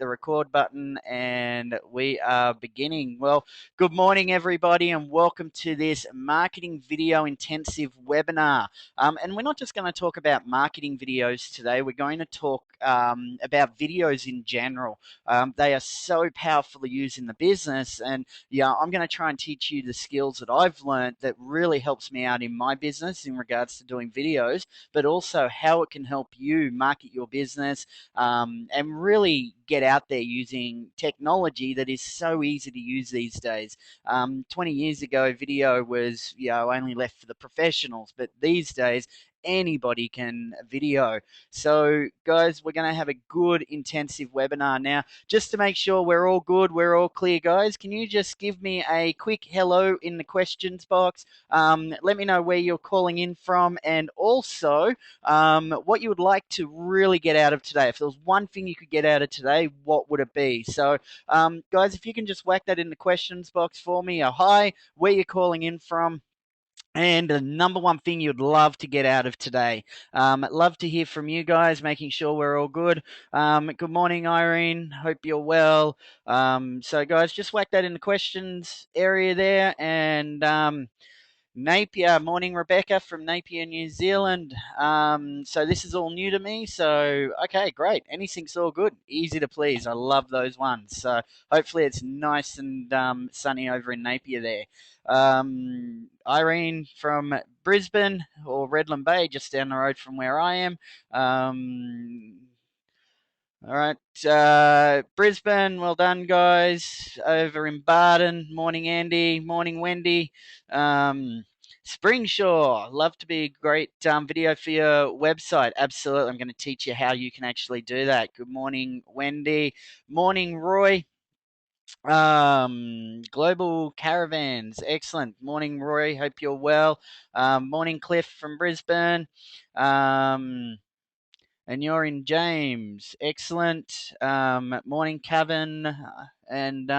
the record button, and we are beginning. Well, good morning, everybody, and welcome to this marketing video intensive webinar. And we're not just going to talk about marketing videos today, we're going to talk about videos in general. They are so powerful to use in the business, and yeah, I'm going to try and teach you the skills that I've learned that really helps me out in my business in regards to doing videos, but also how it can help you market your business and really get out there using technology that is so easy to use these days. 20 years ago, video was only left for the professionals, but these days anybody can video. So guys, we're going to have a good intensive webinar. Now, just to make sure we're all good, we're all clear, guys, can you just give me a quick hello in the questions box? Let me know where you're calling in from, and also what you would like to really get out of today. If there was one thing you could get out of today, what would it be? So guys, if you can just whack that in the questions box for me, a hi, where you're calling in from, and the number one thing you'd love to get out of today. Love to hear from you guys, making sure we're all good. Good morning, Irene. Hope you're well. So, guys, just whack that in the questions area there. And Napier, morning, Rebecca from Napier, New Zealand. So this is all new to me. So, okay, great. Anything's all good. Easy to please. I love those ones. So hopefully it's nice and sunny over in Napier there. Irene from Brisbane or Redland Bay, just down the road from where I am. All right, Brisbane, well done, guys. Over in Barton, morning, Andy. Morning, Wendy. Springshaw, love to be a great video for your website. Absolutely, I'm going to teach you how you can actually do that. Good morning, Wendy. Morning, Roy. Global Caravans, excellent. Morning, Roy. Hope you're well. Morning, Cliff from Brisbane. And you're in James. Excellent. Morning, Kevin. And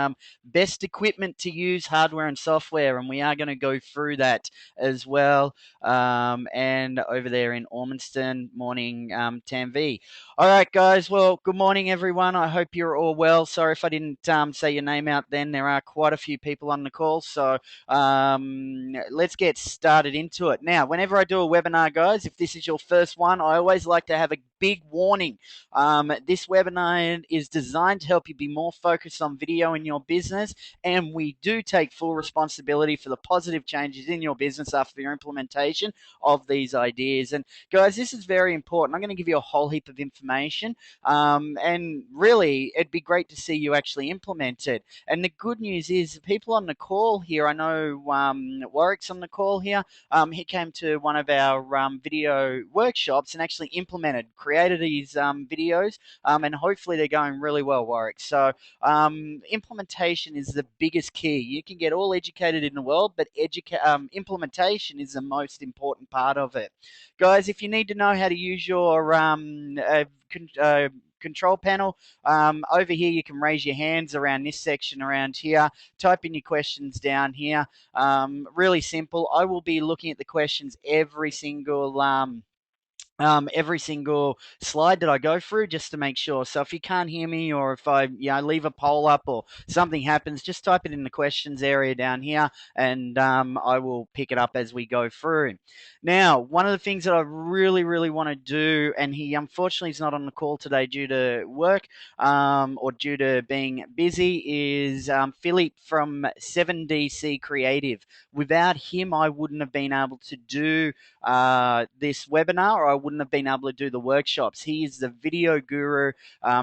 best equipment to use, hardware and software. And we are going to go through that as well. And over there in Ormiston, morning, Tanvi. All right, guys. Well, good morning, everyone. I hope you're all well. Sorry if I didn't say your name out then. There are quite a few people on the call. So let's get started into it. Now, whenever I do a webinar, guys, if this is your first one, I always like to have a big warning. This webinar is designed to help you be more focused on video in your business, and we do take full responsibility for the positive changes in your business after your implementation of these ideas. And guys, this is very important. I'm going to give you a whole heap of information, and really, it'd be great to see you actually implement it. And the good news is, people on the call here, I know Warwick's on the call here. He came to one of our video workshops and actually implemented, created these videos, and hopefully they're going really well, Warwick. So implementation is the biggest key. You can get all educated in the world, but implementation is the most important part of it. Guys, if you need to know how to use your control panel, over here you can raise your hands around this section around here, type in your questions down here. Really simple. I will be looking at the questions every single slide that I go through, just to make sure. So if you can't hear me, or if I leave a poll up or something happens, just type it in the questions area down here, and I will pick it up as we go through. Now, one of the things that I really, really want to do, and he unfortunately is not on the call today due to work or due to being busy, is Philippe from 7DC Creative. Without him, I wouldn't have been able to do this webinar, or I wouldn't have been able to do the workshops. He is the video guru.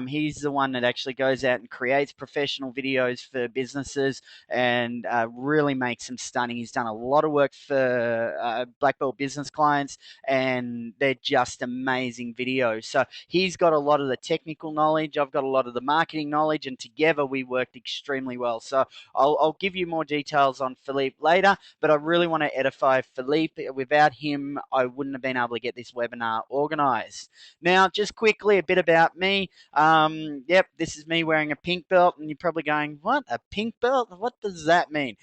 He's the one that actually goes out and creates professional videos for businesses, and really makes them stunning. He's done a lot of work for Black Belt business clients, and they're just amazing videos. So he's got a lot of the technical knowledge. I've got a lot of the marketing knowledge, and together we worked extremely well. So I'll give you more details on Philippe later, but I really want to edify Philippe. Without him, I wouldn't have been able to get this webinar webinar organized. Now, just quickly, a bit about me. Yep, this is me wearing a pink belt, and you're probably going, what, a pink belt? What does that mean?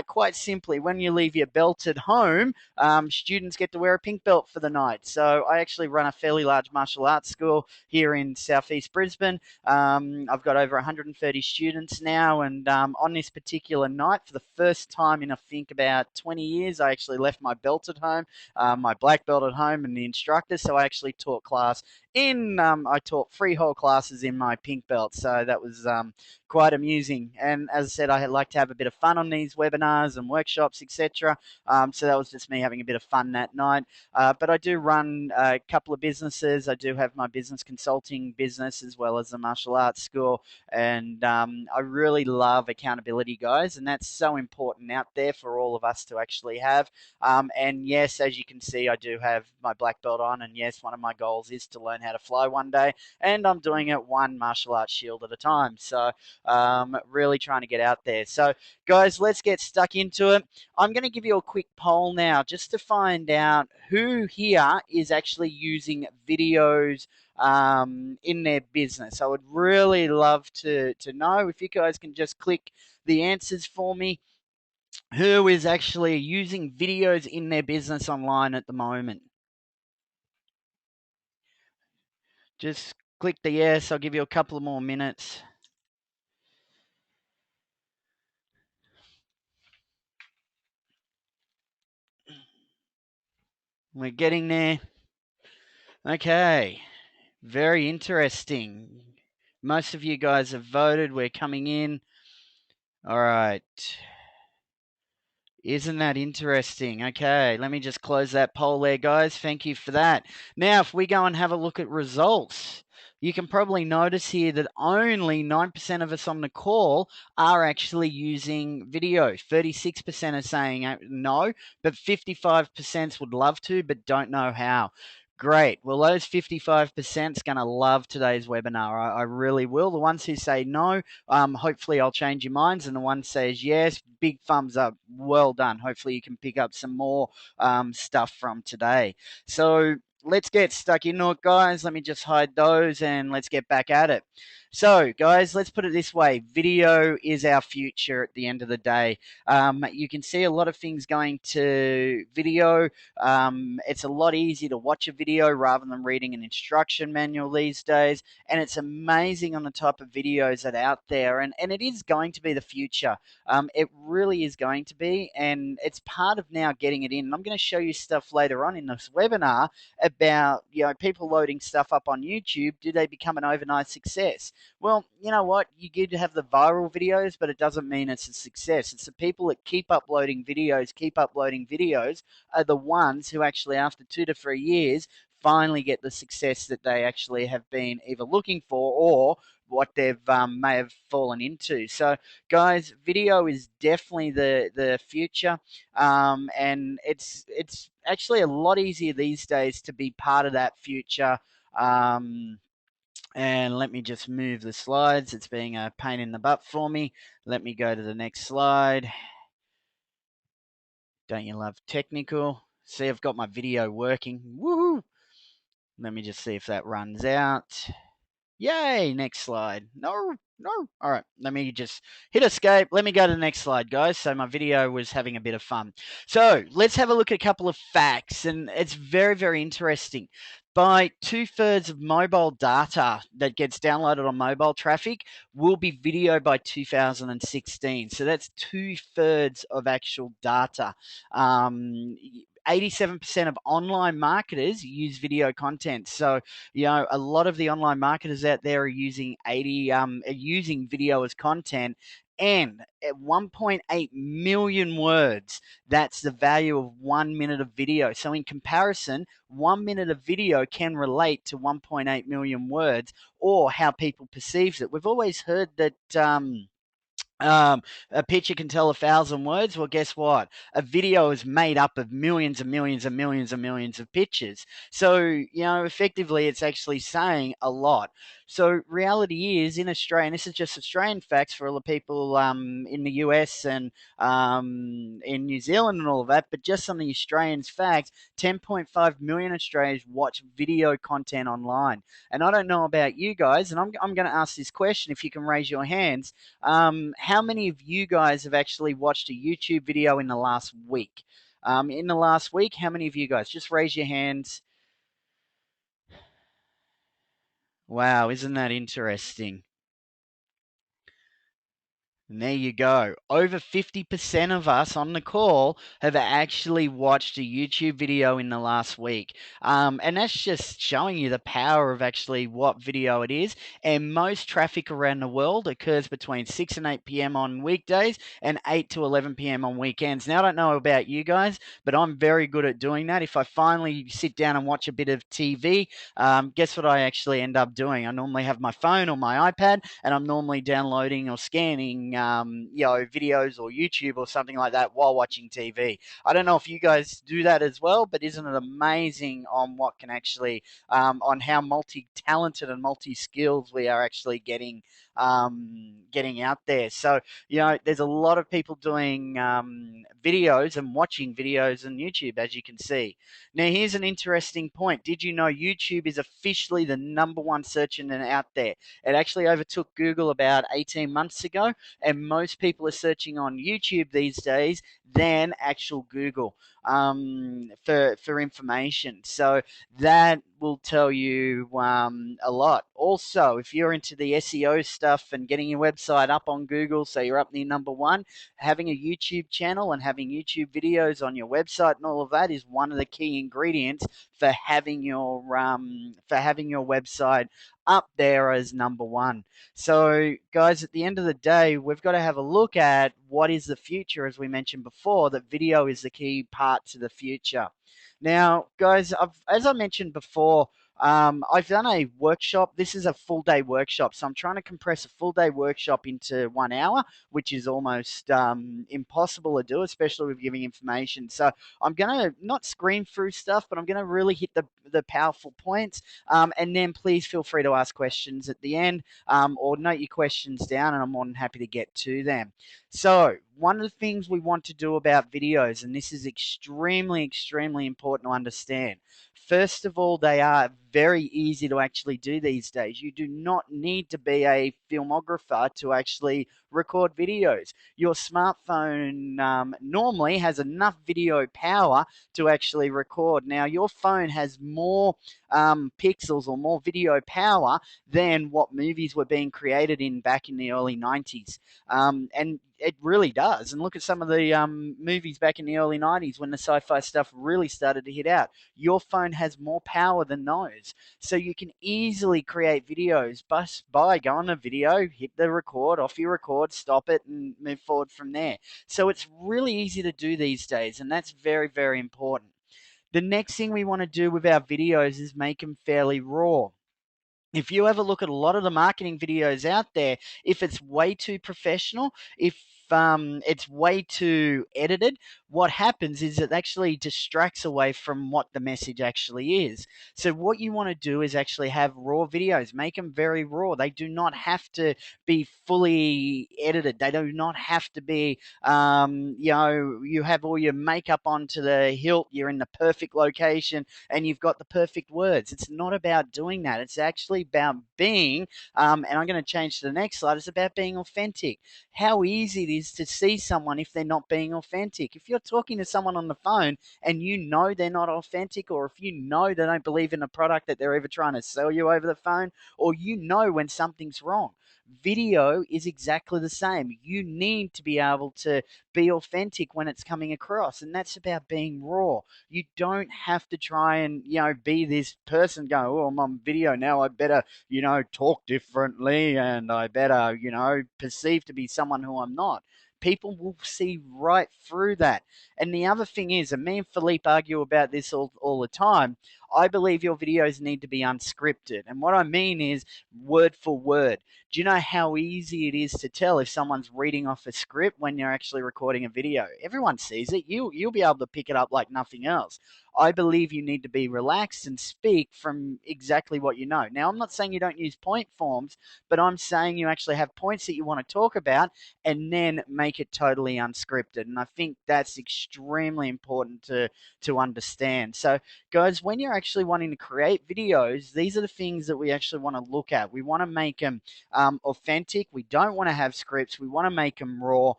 Quite simply, when you leave your belt at home, students get to wear a pink belt for the night. So I actually run a fairly large martial arts school here in southeast Brisbane. I've got over 130 students now, and on this particular night, for the first time in I think about 20 years, I actually left my belt at home, my black belt at home, and the instructor. So I actually taught class I taught 3 whole classes in my pink belt. So that was quite amusing. And as I said, I like to have a bit of fun on these webinars and workshops, etc. So that was just me having a bit of fun that night. But I do run a couple of businesses. I do have my business consulting business as well as the martial arts school. And I really love accountability, guys. And that's so important out there for all of us to actually have. And yes, as you can see, I do have my black belt on. And yes, one of my goals is to learn how to fly one day. And I'm doing it one martial arts shield at a time. So really trying to get out there. So guys, let's get stuck into it. I'm going to give you a quick poll now just to find out who here is actually using videos in their business. I would really love to know if you guys can just click the answers for me. Who is actually using videos in their business online at the moment? Just click the yes. I'll give you a couple of more minutes. We're getting there. Okay. Very interesting. Most of you guys have voted. We're coming in. All right. Isn't that interesting? Okay, let me just close that poll there, guys. Thank you for that. Now, if we go and have a look at results, you can probably notice here that only 9% of us on the call are actually using video. 36% are saying no, but 55% would love to, but don't know how. Great. Well, those 55% is going to love today's webinar. I really will. The ones who say no, hopefully I'll change your minds. And the one says yes, big thumbs up. Well done. Hopefully you can pick up some more stuff from today. So let's get stuck into it, guys. Let me just hide those and let's get back at it. So, guys, let's put it this way. Video is our future at the end of the day. You can see a lot of things going to video. It's a lot easier to watch a video rather than reading an instruction manual these days. And it's amazing on the type of videos that are out there. And it is going to be the future. It really is going to be. And it's part of now getting it in. And I'm going to show you stuff later on in this webinar about, people loading stuff up on YouTube. Do they become an overnight success? Well, you know what? You get to have the viral videos, but it doesn't mean it's a success. It's the people that keep uploading videos are the ones who actually, after 2 to 3 years, finally get the success that they actually have been either looking for or what they've may have fallen into. So, guys, video is definitely the future, and it's actually a lot easier these days to be part of that future. And let me just move the slides. It's being a pain in the butt for me. Let me go to the next slide. Don't you love technical? See, I've got my video working. Woohoo! Let me just see if that runs out. Yay, next slide. No. All right, let me just hit escape. Let me go to the next slide, guys. So my video was having a bit of fun. So let's have a look at a couple of facts, and it's very, very interesting. By 2/3 of mobile data that gets downloaded on mobile traffic will be video by 2016. So that's 2/3 of actual data. 87% of online marketers use video content. So, a lot of the online marketers out there are using using video as content. And at 1.8 million words, that's the value of 1 minute of video. So in comparison, 1 minute of video can relate to 1.8 million words or how people perceive it. We've always heard that um, a picture can tell 1,000 words. Well, guess what? A video is made up of millions and millions and millions and millions of pictures. So, effectively, it's actually saying a lot. So, reality is in Australia, and this is just Australian facts for all the people in the US and in New Zealand and all of that, but just on the Australians' facts, 10.5 million Australians watch video content online. And I don't know about you guys, and I'm going to ask this question if you can raise your hands. How many of you guys have actually watched a YouTube video in the last week? In the last week, how many of you guys? Just raise your hands. Wow, isn't that interesting? And there you go. Over 50% of us on the call have actually watched a YouTube video in the last week. And that's just showing you the power of actually what video it is. And most traffic around the world occurs between 6 and 8 p.m. on weekdays and 8 to 11 p.m. on weekends. Now, I don't know about you guys, but I'm very good at doing that. If I finally sit down and watch a bit of TV, guess what I actually end up doing? I normally have my phone or my iPad, and I'm normally downloading or scanning, videos or YouTube or something like that while watching TV. I don't know if you guys do that as well, but isn't it amazing on what can actually, on how multi-talented and multi-skills we are actually getting out there. So, there's a lot of people doing videos and watching videos on YouTube, as you can see. Now, here's an interesting point. Did you know YouTube is officially the #1 search engine out there? It actually overtook Google about 18 months ago, and most people are searching on YouTube these days than actual Google for information. So that will tell you a lot. Also, if you're into the SEO stuff and getting your website up on Google, so you're up near #1, having a YouTube channel and having YouTube videos on your website and all of that is one of the key ingredients for having your website up there as #1. So, guys, at the end of the day, we've got to have a look at what is the future, as we mentioned before, that video is the key part to the future. Now, guys, as I mentioned before, I've done a workshop. This is a full day workshop, so I'm trying to compress a full day workshop into 1 hour, which is almost impossible to do, especially with giving information. So I'm going to not scream through stuff, but I'm going to really hit the powerful points. And then please feel free to ask questions at the end, or note your questions down, and I'm more than happy to get to them. So, one of the things we want to do about videos, and this is extremely, extremely important to understand. First of all, they are very easy to actually do these days. You do not need to be a filmographer to actually record videos. Your smartphone normally has enough video power to actually record. Now, your phone has more pixels or more video power than what movies were being created in back in the early 90s. And it really does. And look at some of the movies back in the early 90s when the sci-fi stuff really started to hit out. Your phone has more power than those. So you can easily create videos by going to video, hit the record, off you record, stop it, and move forward from there. So it's really easy to do these days, and that's very, very important. The next thing we want to do with our videos is make them fairly raw. If you ever look at a lot of the marketing videos out there, if it's way too professional, if it's way too edited, what happens is it actually distracts away from what the message actually is. So what you want to do is actually have raw videos, make them very raw. They do not have to be fully edited. They do not have to be, you have all your makeup onto the hilt, you're in the perfect location, and you've got the perfect words. It's not about doing that. It's actually about being, and I'm going to change to the next slide, it's about being authentic. How easy it is to see someone if they're not being authentic. If you're talking to someone on the phone and you know they're not authentic, or if you know they don't believe in the product that they're either trying to sell you over the phone, or you know when something's wrong. Video is exactly the same. You need to be able to be authentic when it's coming across, and that's about being raw. You don't have to try and be this person going, oh, I'm on video now, I better talk differently, and I better perceive to be someone who I'm not. People will see right through that. And the other thing is, and me and Philippe argue about this all the time, I believe your videos need to be unscripted. And what I mean is word for word. Do you know how easy it is to tell if someone's reading off a script when you're actually recording a video? Everyone sees it. You'll be able to pick it up like nothing else. I believe you need to be relaxed and speak from exactly what you know. Now, I'm not saying you don't use point forms, but I'm saying you actually have points that you want to talk about and then make it totally unscripted. And I think that's extremely important to understand. So, guys, when you're actually wanting to create videos, these are the things that we actually want to look at. We want to make them authentic. We don't want to have scripts. We want to make them raw.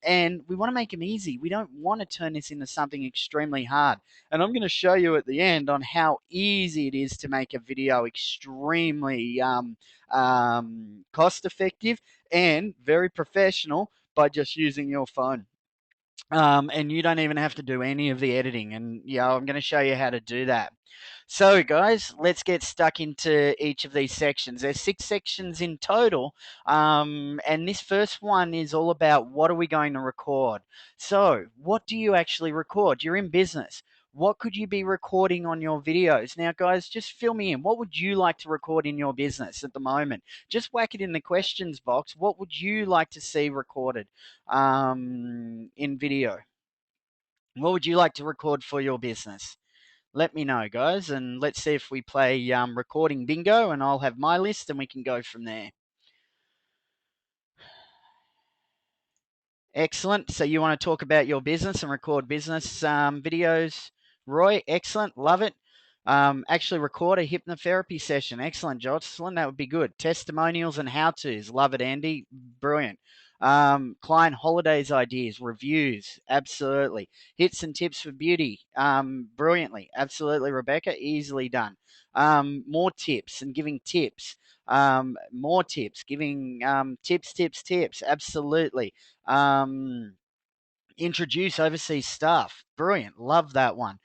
And we want to make them easy. We don't want to turn this into something extremely hard. And I'm going to show you at the end on how easy it is to make a video extremely cost effective and very professional by just using your phone. And you don't even have to do any of the editing. And I'm going to show you how to do that. So, guys, let's get stuck into each of these sections. There's 6 sections in total, and this first one is all about what are we going to record. So, what do you actually record? You're in business. What could you be recording on your videos? Now, guys, just fill me in. What would you like to record in your business at the moment? Just whack it in the questions box. What would you like to see recorded in video? What would you like to record for your business? Let me know, guys, and let's see if we play recording bingo, and I'll have my list, and we can go from there. Excellent. So you want to talk about your business and record business videos, Roy? Excellent. Love it. Actually record a hypnotherapy session. Excellent, Jocelyn. That would be good. Testimonials and how-tos. Love it, Andy. Brilliant. Client holidays ideas, reviews. Absolutely. Hits and tips for beauty. Brilliantly. Absolutely, Rebecca. Easily done. More tips and giving tips. More tips, giving tips. Absolutely. Um, Introduce overseas staff. Brilliant. Love that one.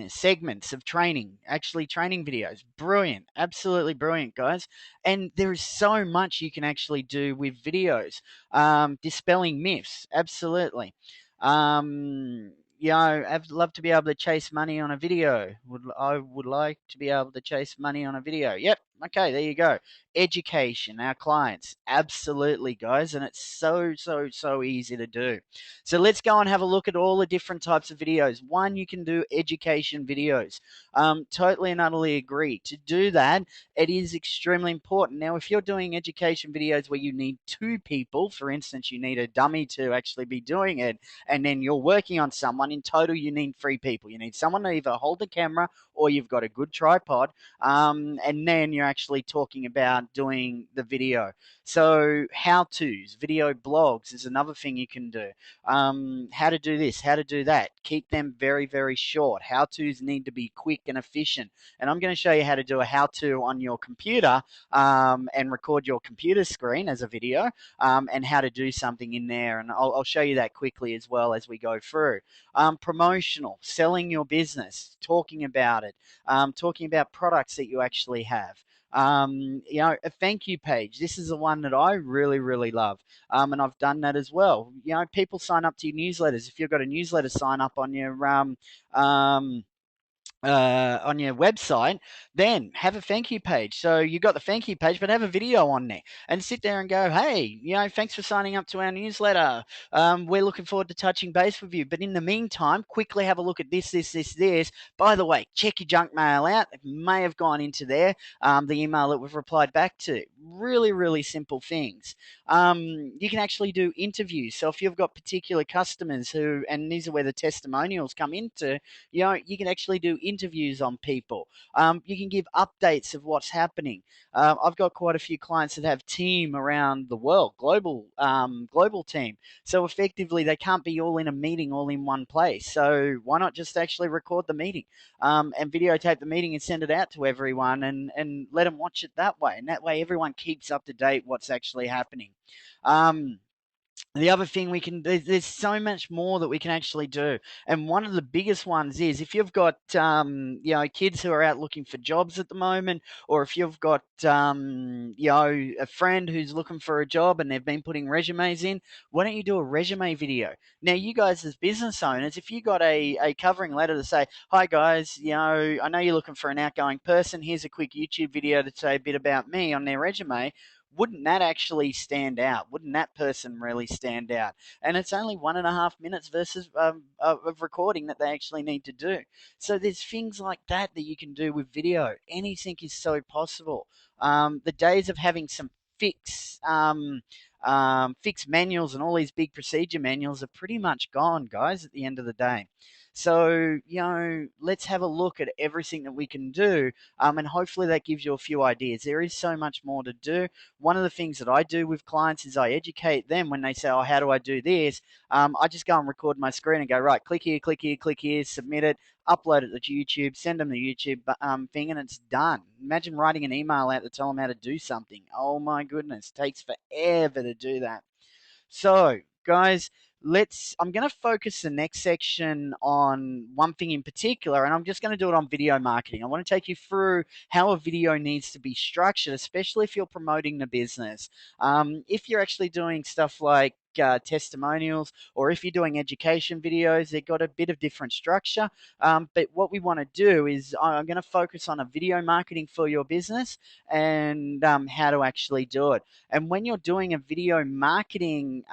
Segments of training, actually training videos. Brilliant. Absolutely brilliant, guys. And there is so much you can actually do with videos. Dispelling myths. Absolutely. I'd love to be able to chase money on a video. I would like to be able to chase money on a video. Yep. Okay, there you go. Education, our clients. Absolutely, guys. And it's so easy to do. So let's go and have a look at all the different types of videos. One, you can do education videos. Totally and utterly agree. To do that, it is extremely important. Now, if you're doing education videos where you need 2 people, for instance, you need a dummy to actually be doing it, and then you're working on someone, in total you need 3 people. You need someone to either hold the camera or you've got a good tripod, and then you're actually talking about doing the video. So how-tos, video blogs is another thing you can do. How to do this, how to do that. Keep them very short. How-tos need to be quick and efficient. And I'm going to show you how to do a how-to on your computer and record your computer screen as a video and how to do something in there. And I'll show you that quickly as well as we go through. Promotional, selling your business, talking about it, talking about products that you actually have. A thank you page. This is the one that I really love. And I've done that as well. People sign up to your newsletters. If you've got a newsletter, sign up on your website, then have a thank you page. So you got the thank you page, but have a video on there and sit there and go, hey, thanks for signing up to our newsletter. We're looking forward to touching base with you. But in the meantime, quickly have a look at this. By the way, check your junk mail out. It may have gone into there, the email that we've replied back to. Really simple things. You can actually do interviews. So if you've got particular customers and these are where the testimonials come into, you can actually do interviews on people. You can give updates of what's happening. I've got quite a few clients that have team around the world, global team. So effectively, they can't be all in a meeting, all in one place. So why not just actually record the meeting and videotape the meeting and send it out to everyone and let them watch it that way. And that way, everyone keeps up to date what's actually happening. The other thing we can there's so much more that we can actually do, and one of the biggest ones is if you've got kids who are out looking for jobs at the moment, or if you've got a friend who's looking for a job and they've been putting resumes in, why don't you do a resume video? Now, you guys as business owners, if you got a covering letter to say, hi guys, I know you're looking for an outgoing person, here's a quick YouTube video to say a bit about me on their resume, wouldn't that actually stand out? Wouldn't that person really stand out? And it's only 1.5 minutes versus of recording that they actually need to do. So there's things like that that you can do with video. Anything is so possible. The days of having some fix fixed manuals and all these big procedure manuals are pretty much gone, guys, at the end of the day. So, let's have a look at everything that we can do, and hopefully that gives you a few ideas. There is so much more to do. One of the things that I do with clients is I educate them when they say, oh, how do I do this? I just go and record my screen and go, right, click here, click here, click here, submit it, upload it to YouTube, send them the YouTube thing, and it's done. Imagine writing an email out to tell them how to do something. Oh my goodness, it takes forever to do that. So, guys, I'm going to focus the next section on one thing in particular, and I'm just going to do it on video marketing. I want to take you through how a video needs to be structured, especially if you're promoting the business. If you're actually doing stuff like testimonials, or if you're doing education videos, they've got a bit of different structure. But what we want to do is I'm going to focus on a video marketing for your business and how to actually do it. And when you're doing a video marketing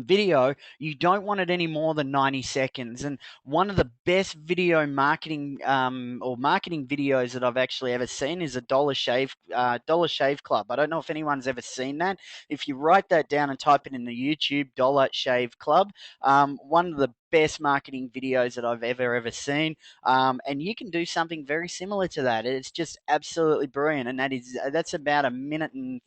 video, you don't want it any more than 90 seconds. And one of the best video marketing or marketing videos that I've actually ever seen is a Dollar Shave Club. I don't know if anyone's ever seen that. If you write that down and type it in the YouTube, Dollar Shave Club, one of the best marketing videos that I've ever seen. And you can do something very similar to that. It's just absolutely brilliant, and that's about 1:15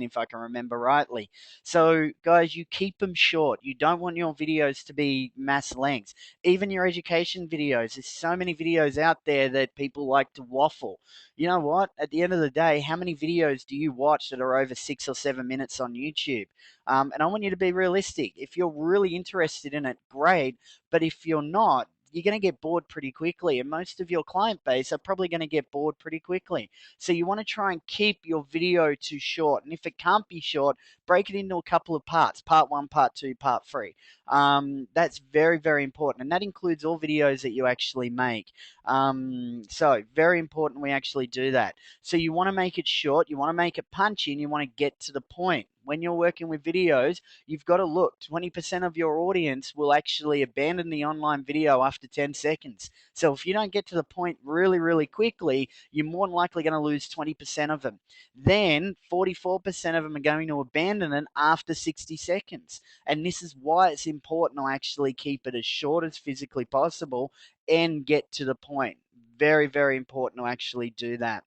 if I can remember rightly. So, guys, you keep them short. You don't want your videos to be mass lengths. Even your education videos. There's so many videos out there that people like to waffle. You know what? At the end of the day, how many videos do you watch that are over 6 or 7 minutes on YouTube? And I want you to be realistic. If you're really interested in it, great. But if you're not, you're going to get bored pretty quickly, and most of your client base are probably going to get bored pretty quickly. So you want to try and keep your video to short, and if it can't be short, break it into a couple of parts: part one, part two, part three. That's very, very important, and that includes all videos that you actually make. So very important we actually do that. So you want to make it short, you want to make it punchy, and you want to get to the point. When you're working with videos, you've got to look. 20% of your audience will actually abandon the online video after 10 seconds. So if you don't get to the point really, really quickly, you're more than likely going to lose 20% of them. Then 44% of them are going to abandon it after 60 seconds. And this is why it's important to actually keep it as short as physically possible and get to the point. Very, very important to actually do that.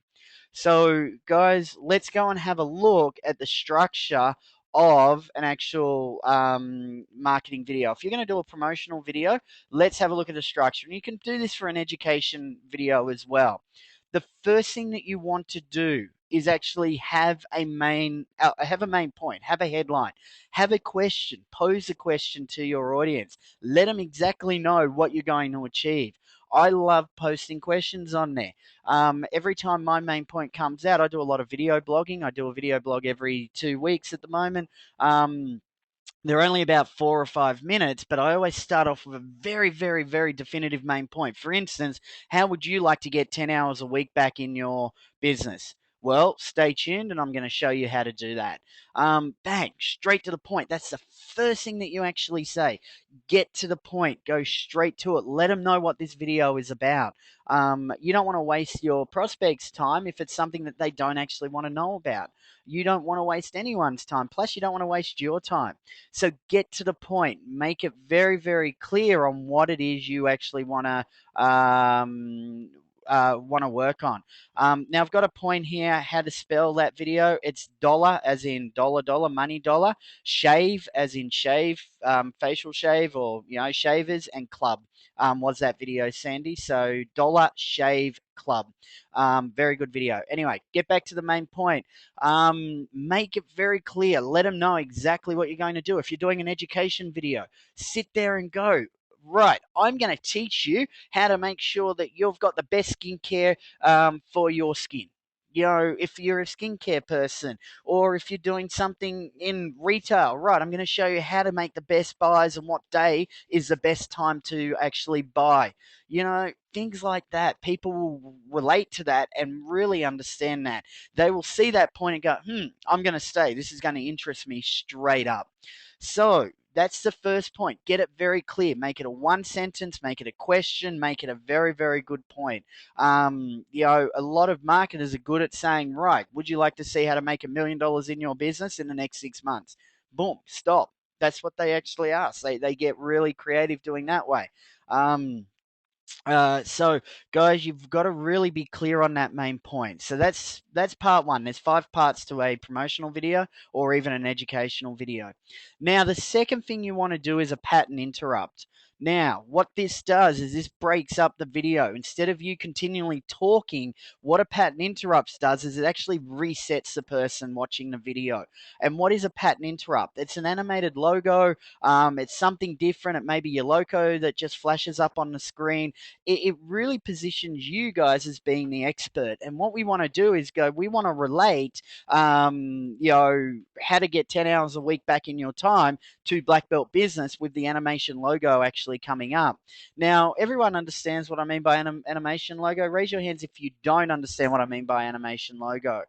So, guys, let's go and have a look at the structure of an actual marketing video. If you're going to do a promotional video, let's have a look at the structure. And you can do this for an education video as well. The first thing that you want to do is actually have a main point, have a headline, have a question, pose a question to your audience. Let them exactly know what you're going to achieve. I love posting questions on there. Every time my main point comes out, I do a lot of video blogging. I do a video blog every 2 weeks at the moment. They're only about 4 or 5 minutes, but I always start off with a very, very, very definitive main point. For instance, how would you like to get 10 hours a week back in your business? Well, stay tuned and I'm going to show you how to do that. Bang, straight to the point. That's the first thing that you actually say. Get to the point, go straight to it. Let them know what this video is about. You don't want to waste your prospects' time if it's something that they don't actually want to know about. You don't want to waste anyone's time. Plus, you don't want to waste your time. So get to the point. Make it very, very clear on what it is you actually want to want to work on. Now I've got a point here how to spell that video. It's dollar as in dollar dollar money dollar, shave as in shave, facial shave or shavers, and club was that video, Sandy. So dollar shave club. Very good video. Anyway, get back to the main point. Make it very clear. Let them know exactly what you're going to do. If you're doing an education video, sit there and go, right, I'm going to teach you how to make sure that you've got the best skincare for your skin. If you're a skincare person or if you're doing something in retail, right, I'm going to show you how to make the best buys and what day is the best time to actually buy. Things like that. People will relate to that and really understand that. They will see that point and go, I'm going to stay. This is going to interest me straight up. So that's the first point. Get it very clear. Make it a one sentence, make it a question, make it a very, very good point. A lot of marketers are good at saying, right, would you like to see how to make $1 million in your business in the next 6 months? Boom, stop. That's what they actually ask. They get really creative doing that way. So guys, you've got to really be clear on that main point. So that's part one. There's 5 parts to a promotional video or even an educational video. Now, the second thing you want to do is a pattern interrupt. Now, what this does is this breaks up the video. Instead of you continually talking, what a pattern interrupts does is it actually resets the person watching the video. And what is a pattern interrupt? It's an animated logo. It's something different. It may be your logo that just flashes up on the screen. It really positions you guys as being the expert. And what we want to do is we want to relate, how to get 10 hours a week back in your time to Black Belt Business with the animation logo actually coming up. Now, everyone understands what I mean by animation logo. Raise your hands if you don't understand what I mean by animation logo.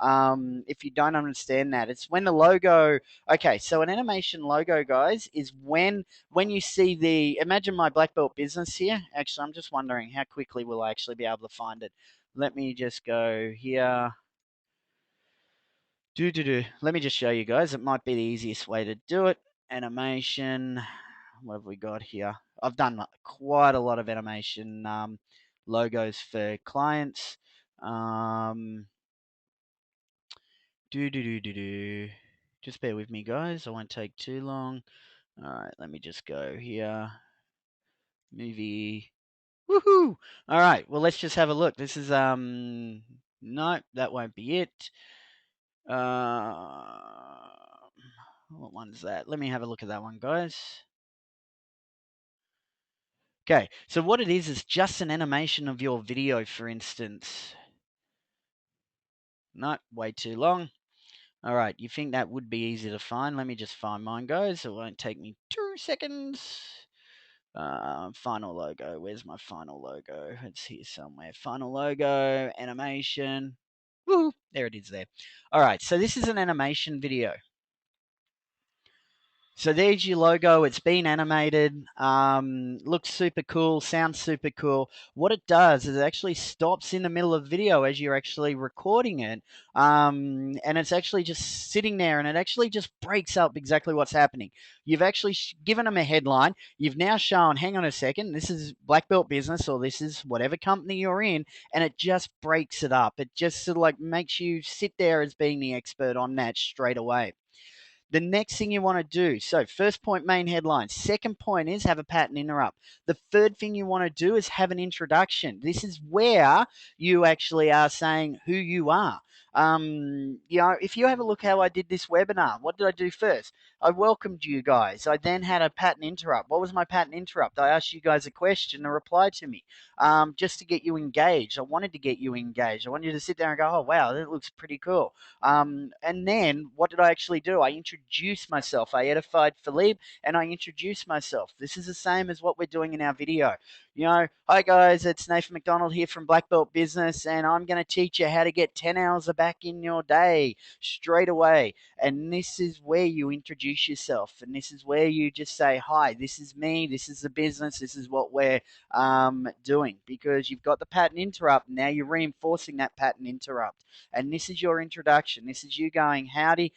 If you don't understand that, it's when the logo. Okay, so an animation logo, guys, is when you see imagine my Black Belt Business here. Actually, I'm just wondering how quickly will I actually be able to find it. Let me just go here. Let me just show you guys. It might be the easiest way to do it. Animation. What have we got here? I've done quite a lot of animation logos for clients. Just bear with me, guys. I won't take too long. All right, let me just go here. Movie. Woohoo! All right, well, let's just have a look. This is no, that won't be it. What one's that? Let me have a look at that one, guys. Okay, so what it is just an animation of your video, for instance. No, way too long. All right, you think that would be easy to find? Let me just find mine, guys. It won't take me 2 seconds. Final logo. Where's my final logo? It's here somewhere. Final logo, animation. Woo! There it is there. All right, so this is an animation video. So there's your logo. It's been animated. Looks super cool. Sounds super cool. What it does is it actually stops in the middle of the video as you're actually recording it. And it's actually just sitting there and it actually just breaks up exactly what's happening. You've actually given them a headline. You've now shown, hang on a second, this is Black Belt Business or this is whatever company you're in. And it just breaks it up. It just sort of like makes you sit there as being the expert on that straight away. The next thing you want to do, so first point, main headline. Second point is have a pattern interrupt. The third thing you want to do is have an introduction. This is where you actually are saying who you are. If you have a look how I did this webinar, what did I do first? I welcomed you guys. I then had a pattern interrupt. What was my pattern interrupt? I asked you guys a question and reply to me, just to get you engaged. I wanted to get you engaged. I wanted you to sit there and go, oh, wow, that looks pretty cool. And then what did I actually do? I introduced myself. I edified Philippe and I introduced myself. This is the same as what we're doing in our video. Hi guys, it's Nathan McDonald here from Black Belt Business, and I'm going to teach you how to get 10 hours back in your day straight away. And this is where you introduce yourself, and this is where you just say, hi, this is me, this is the business, this is what we're doing, because you've got the pattern interrupt. Now you're reinforcing that pattern interrupt, and this is your introduction. This is you going, howdy.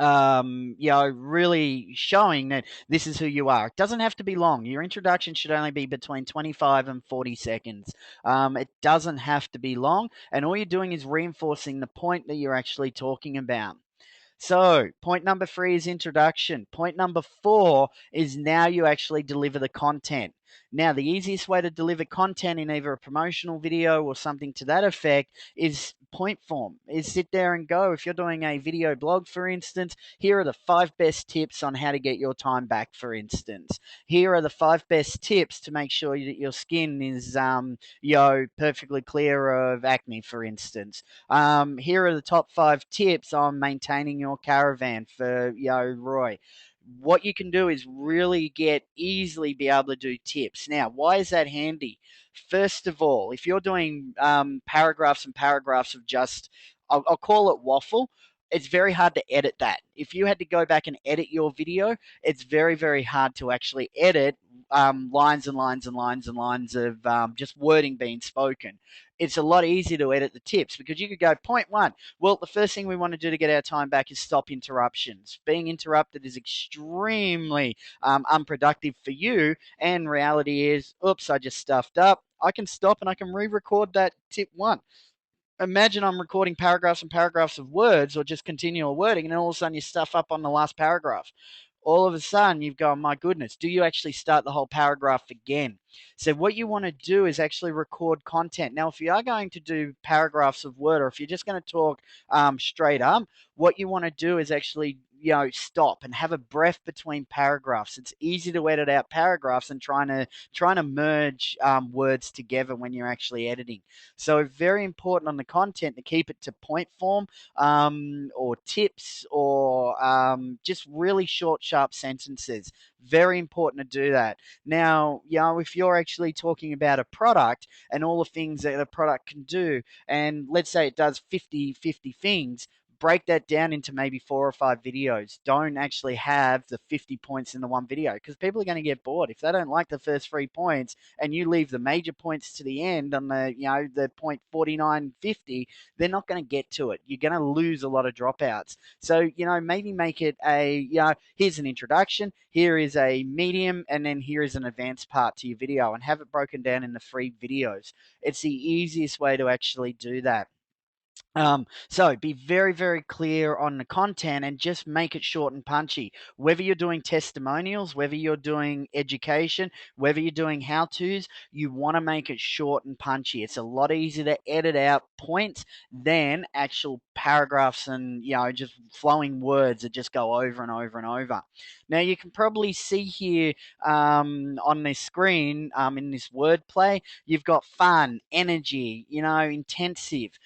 really showing that this is who you are. It doesn't have to be long. Your introduction should only be between 25 and 40 seconds. It doesn't have to be long, and all you're doing is reinforcing the point that you're actually talking about. So, point number 3 is introduction. Point number 4 is now you actually deliver the content. Now, the easiest way to deliver content in either a promotional video or something to that effect is point form. Is sit there and go. If you're doing a video blog, for instance, here are the 5 best tips on how to get your time back, for instance. Here are the 5 best tips to make sure that your skin is, perfectly clear of acne, for instance. Here are the top 5 tips on maintaining your caravan for Roy. What you can do is really get easily be able to do tips. Now, why is that handy? First of all, if you're doing paragraphs and paragraphs of just, I'll call it waffle, it's very hard to edit that. If you had to go back and edit your video, it's very, very hard to actually edit lines and lines and lines and lines of just wording being spoken. It's a lot easier to edit the tips because you could go point 1. Well, the first thing we want to do to get our time back is stop interruptions. Being interrupted is extremely unproductive for you, and reality is, oops, I just stuffed up. I can stop and I can re-record that tip 1. Imagine I'm recording paragraphs and paragraphs of words or just continual wording, and then all of a sudden you stuff up on the last paragraph. All of a sudden you've gone, my goodness, do you actually start the whole paragraph again? So what you want to do is actually record content. Now, if you are going to do paragraphs of word, or if you're just going to talk straight up, what you want to do is actually stop and have a breath between paragraphs. It's easy to edit out paragraphs and trying to merge words together when you're actually editing. So very important on the content to keep it to point form, or tips, or just really short, sharp sentences. Very important to do that. Now, if you're actually talking about a product and all the things that a product can do, and let's say it does 50 things, break that down into maybe 4 or 5 videos. Don't actually have the 50 points in the one video because people are going to get bored. If they don't like the first 3 points and you leave the major points to the end on the point 49, 50, they're not going to get to it. You're going to lose a lot of dropouts. So, maybe make it here's an introduction, here is a medium, and then here is an advanced part to your video, and have it broken down into 3 videos. It's the easiest way to actually do that. So be very, very clear on the content and just make it short and punchy. Whether you're doing testimonials, whether you're doing education, whether you're doing how to's, you want to make it short and punchy. It's a lot easier to edit out points than actual paragraphs and, just flowing words that just go over and over and over. Now, you can probably see here on this screen, in this wordplay, you've got fun, energy, intensive,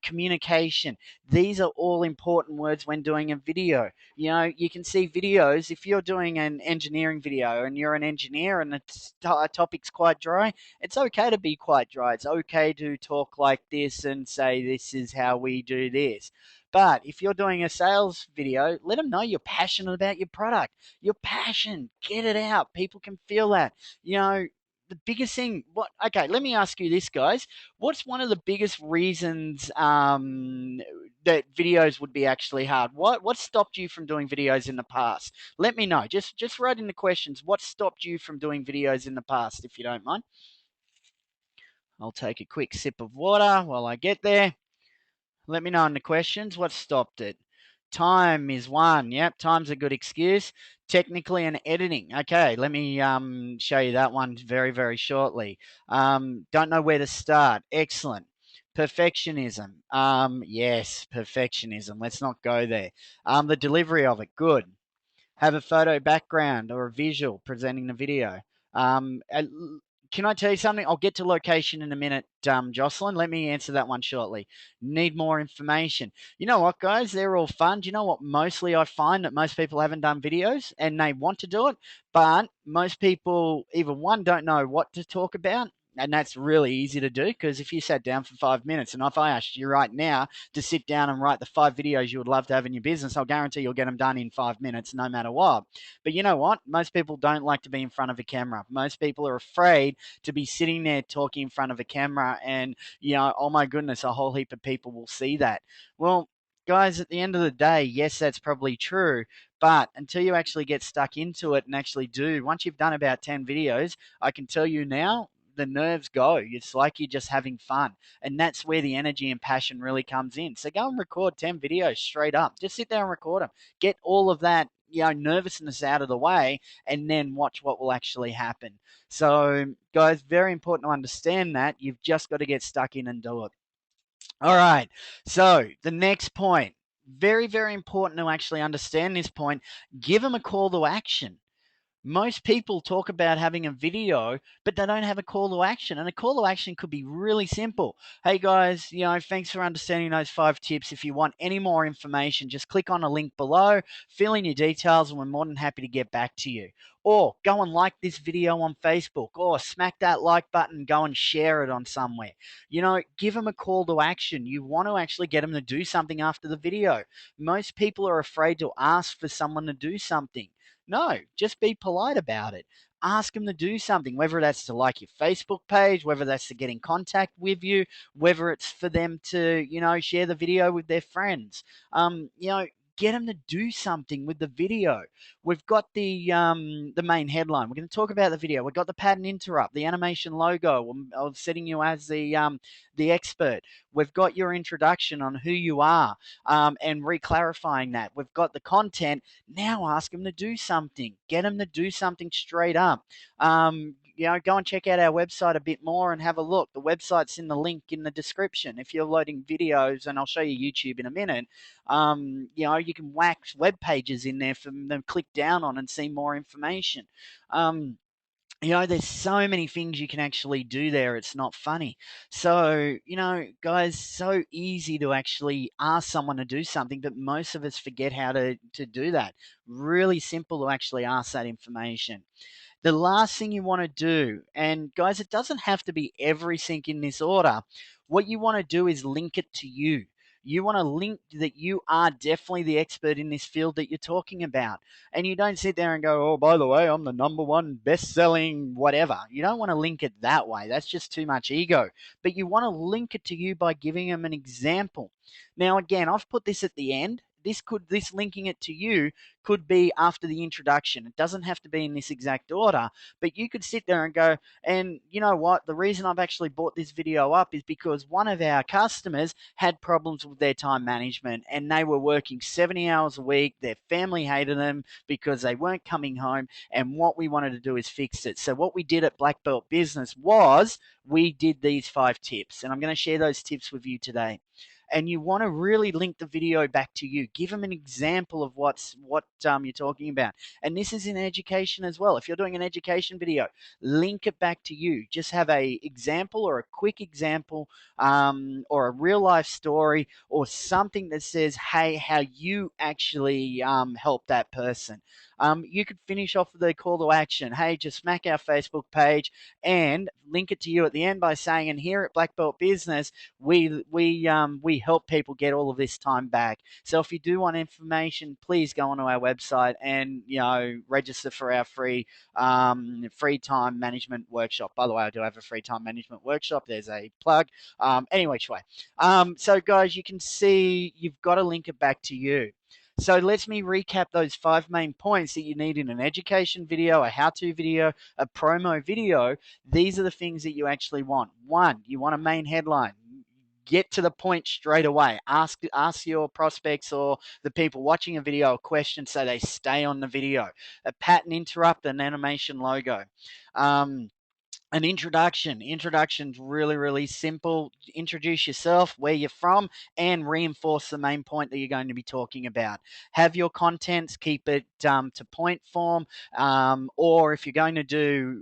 communication. These are all important words when doing a video. You can see videos, if you're doing an engineering video and you're an engineer and the topic's quite dry, it's okay to be quite dry. It's okay to talk like this and say, this is how we do this. But if you're doing a sales video, let them know you're passionate about your product. Your passion, get it out. People can feel that. The biggest thing, okay, let me ask you this, guys. What's one of the biggest reasons that videos would be actually hard? What stopped you from doing videos in the past? Let me know. Just write in the questions what stopped you from doing videos in the past, if you don't mind. I'll take a quick sip of water while I get there. Let me know in the questions what stopped it. Time is one. Yep, time's a good excuse. Technically and editing. Okay, let me show you that one very, very shortly. Don't know where to start. Excellent. Perfectionism. Yes, perfectionism. Let's not go there. The delivery of it. Good. Have a photo background or a visual presenting the video. Can I tell you something? I'll get to location in a minute, Jocelyn. Let me answer that one shortly. Need more information. You know what, guys? They're all fun. Do you know what mostly I find that most people haven't done videos and they want to do it, but most people either one, don't know what to talk about, and that's really easy to do because if you sat down for 5 minutes, and if I asked you right now to sit down and write the 5 videos you would love to have in your business, I'll guarantee you'll get them done in 5 minutes no matter what. But you know what? Most people don't like to be in front of a camera. Most people are afraid to be sitting there talking in front of a camera and, oh my goodness, a whole heap of people will see that. Well, guys, at the end of the day, yes, that's probably true. But until you actually get stuck into it and actually do, once you've done about 10 videos, I can tell you now, the nerves go. It's like you're just having fun. And that's where the energy and passion really comes in. So go and record 10 videos straight up. Just sit there and record them. Get all of that, nervousness out of the way, and then watch what will actually happen. So, guys, very important to understand that. You've just got to get stuck in and do it. All right. So the next point, very, very important to actually understand this point. Give them a call to action. Most people talk about having a video, but they don't have a call to action. And a call to action could be really simple. Hey guys, thanks for understanding those 5 tips. If you want any more information, just click on a link below, fill in your details, and we're more than happy to get back to you. Or go and like this video on Facebook, or smack that like button, go and share it on somewhere. Give them a call to action. You want to actually get them to do something after the video. Most people are afraid to ask for someone to do something. No, just be polite about it. Ask them to do something, whether that's to like your Facebook page, whether that's to get in contact with you, whether it's for them to, share the video with their friends. Get them to do something with the video. We've got the main headline. We're going to talk about the video. We've got the pattern interrupt, the animation logo of setting you as the expert. We've got your introduction on who you are, and re-clarifying that. We've got the content. Now ask them to do something. Get them to do something straight up. Go and check out our website a bit more and have a look. The website's in the link in the description. If you're loading videos, and I'll show you YouTube in a minute, you can whack web pages in there for them to click down on and see more information. There's so many things you can actually do there. It's not funny. So, guys, so easy to actually ask someone to do something, but most of us forget how to do that. Really simple to actually ask that information. The last thing you want to do, and guys, it doesn't have to be everything in this order. What you want to do is link it to you. You want to link that you are definitely the expert in this field that you're talking about. And you don't sit there and go, oh, by the way, I'm the #1 best-selling whatever. You don't want to link it that way. That's just too much ego. But you want to link it to you by giving them an example. Now, again, I've put this at the end. This linking it to you could be after the introduction. It doesn't have to be in this exact order, but you could sit there and go, and you know what? The reason I've actually brought this video up is because one of our customers had problems with their time management, and they were working 70 hours a week. Their family hated them because they weren't coming home, and what we wanted to do is fix it. So what we did at Black Belt Business was we did these 5 tips, and I'm going to share those tips with you today. And you want to really link the video back to you. Give them an example of what you're talking about. And this is in education as well. If you're doing an education video, link it back to you. Just have a example or a quick example, or a real life story or something that says, hey, how you actually help that person. You could finish off with a call to action. Hey, just smack our Facebook page and link it to you at the end by saying, and here at Black Belt Business, we help people get all of this time back. So if you do want information, please go onto our website and register for our free time management workshop. By the way, I do have a free time management workshop. There's a plug. Anyway, so guys, you can see you've got to link it back to you. So let me recap those 5 main points that you need in an education video, a how-to video, a promo video. These are the things that you actually want. 1, you want a main headline. Get to the point straight away. Ask your prospects or the people watching a video a question so they stay on the video. A pattern interrupt, an animation logo. An introduction. Introduction's really, really simple. Introduce yourself, where you're from, and reinforce the main point that you're going to be talking about. Have your contents, keep it to point form, or if you're going to do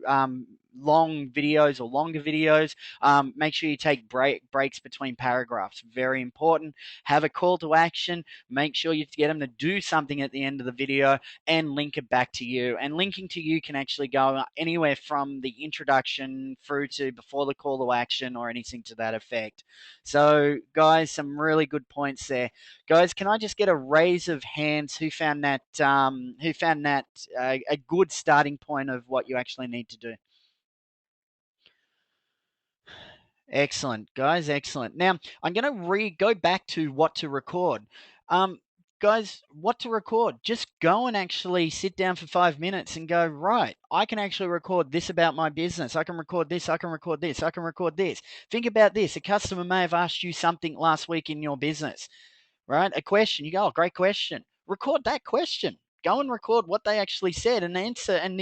long videos or longer videos, make sure you take breaks between paragraphs. Very important. Have a call to action. Make sure you get them to do something at the end of the video and link it back to you. And linking to you can actually go anywhere from the introduction through to before the call to action or anything to that effect. So, guys, some really good points there. Guys, can I just get a raise of hands who found that a good starting point of what you actually need to do? Excellent, guys. Excellent. Now, I'm going to go back to what to record. Um, Guys, what to record? Just go and actually sit down for 5 minutes and go, right, I can actually record this about my business. I can record this. I can record this. I can record this. Think about this. A customer may have asked you something last week in your business, right? A question. You go, oh, great question. Record that question. Go and record what they actually said and the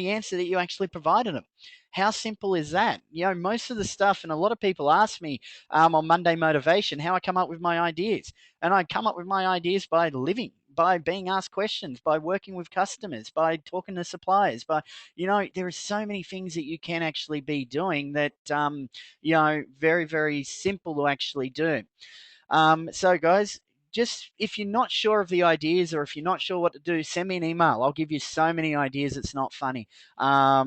answer that you actually provided them. How simple is that? You know, most of the stuff, and a lot of people ask me on Monday Motivation how I come up with my ideas. And I come up with my ideas by living, by being asked questions, by working with customers, by talking to suppliers, by, you know, there are so many things that you can actually be doing that, you know, very, very simple to actually do. So, guys, just if you're not sure of the ideas or if you're not sure what to do, send me an email. I'll give you so many ideas. It's not funny. I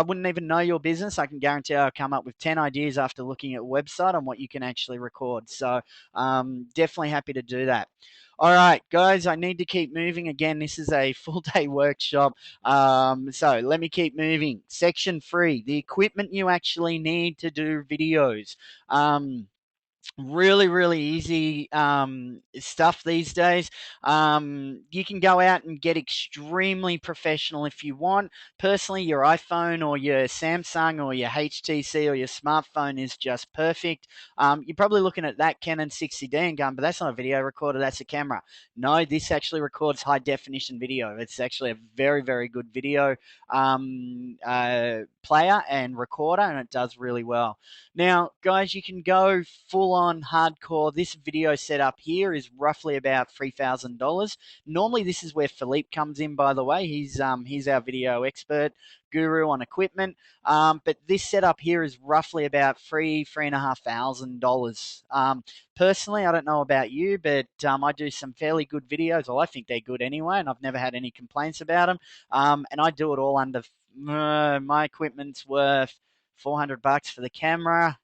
wouldn't even know your business. I can guarantee I'll come up with 10 ideas after looking at a website on what you can actually record. So, definitely happy to do that. All right, guys, I need to keep moving. Again, this is a full day workshop. So let me keep moving. Section 3, the equipment you actually need to do videos. Really, really easy stuff these days. You can go out and get extremely professional if you want. Personally, your iPhone or your Samsung or your HTC or your smartphone is just perfect. You're probably looking at that Canon 60D and going, but that's not a video recorder, that's a camera. No, this actually records high definition video. It's actually a very, very good video player and recorder, and it does really well. Now, guys, you can go full on hardcore. This video setup here is roughly about $3,000. Normally, this is where Philippe comes in, by the way. He's our video expert guru on equipment. But this setup here is roughly about three and a half thousand dollars. Personally, I don't know about you, but I do some fairly good videos. Well, I think they're good anyway, and I've never had any complaints about them. And I do it all under my equipment's worth $400 for the camera.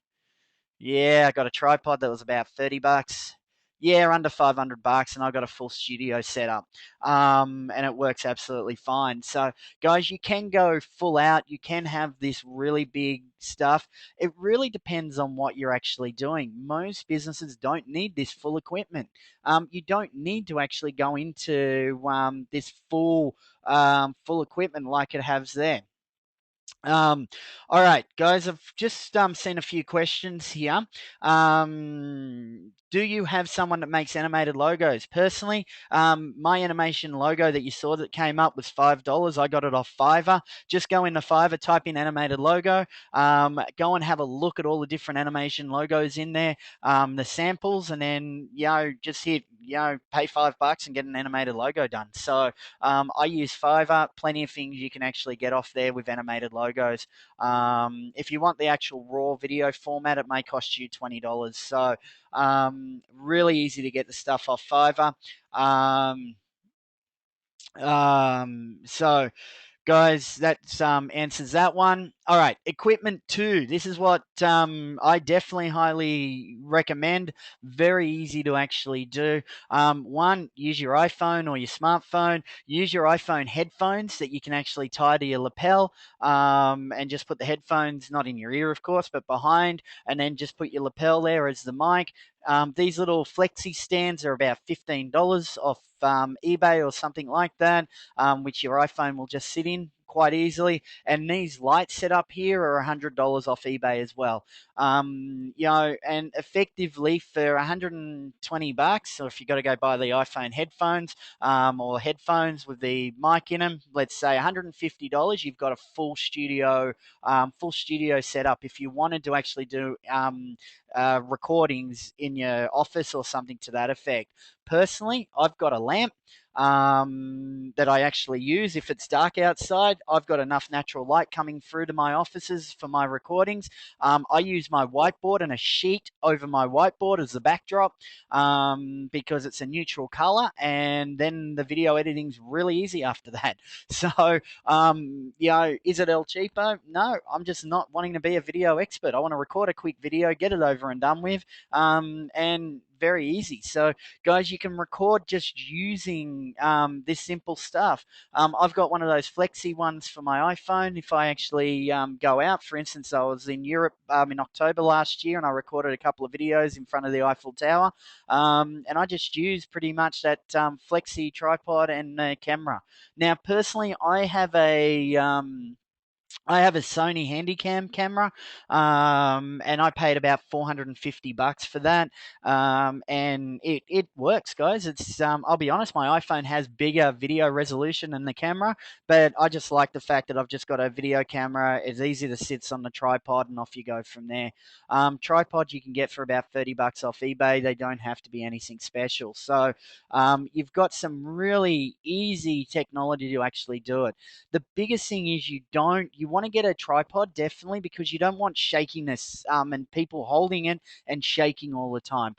Yeah, I got a tripod that was about $30. Yeah, under $500, and I got a full studio set up, and it works absolutely fine. So, guys, you can go full out. You can have this really big stuff. It really depends on what you're actually doing. Most businesses don't need this full equipment. You don't need to actually go into this full equipment like it has there. Um, all right, guys, I've just seen a few questions here. Do you have someone that makes animated logos? Personally, my animation logo that you saw that came up was $5. I got it off Fiverr. Just go into Fiverr, type in animated logo, go and have a look at all the different animation logos in there, the samples, and then, you know, just hit, you know, pay $5 and get an animated logo done. So I use Fiverr. Plenty of things you can actually get off there with animated logos. If you want the actual raw video format, it may cost you $20. So really easy to get the stuff off Fiverr. So guys, that answers that one. All right, equipment 2. This is what I definitely highly recommend. Very easy to actually do. One, use your iPhone or your smartphone. Use your iPhone headphones that you can actually tie to your lapel, and just put the headphones, not in your ear, of course, but behind, and then just put your lapel there as the mic. These little flexi stands are about $15 off eBay or something like that, which your iPhone will just sit in quite easily. And these lights set up here are $100 off eBay as well. You know, and effectively for $120, or if you got to go buy the iPhone headphones, or headphones with the mic in them, let's say $150, you've got a full studio setup. If you wanted to actually do recordings in your office or something to that effect. Personally, I've got a lamp that I actually use if it's dark outside. I've got enough natural light coming through to my offices for my recordings. I use my whiteboard and a sheet over my whiteboard as the backdrop, because it's a neutral color, and then the video editing's really easy after that. So, you know, is it El Cheapo? No, I'm just not wanting to be a video expert. I want to record a quick video, get it over and done with, and very easy. So, guys, you can record just using this simple stuff. I've got one of those flexi ones for my iPhone. If I actually go out, for instance, I was in Europe in October last year and I recorded a couple of videos in front of the Eiffel Tower. And I just use pretty much that flexi tripod and camera. Now, personally, I have a Sony Handycam camera, and I paid about $450 for that, and it works, guys. I'll be honest, my iPhone has bigger video resolution than the camera, but I just like the fact that I've just got a video camera. It's easy to sit on the tripod, and off you go from there. Tripod you can get for about $30 off eBay. They don't have to be anything special. So you've got some really easy technology to actually do it. The biggest thing is you want to get a tripod definitely because you don't want shakiness and people holding it and shaking all the time.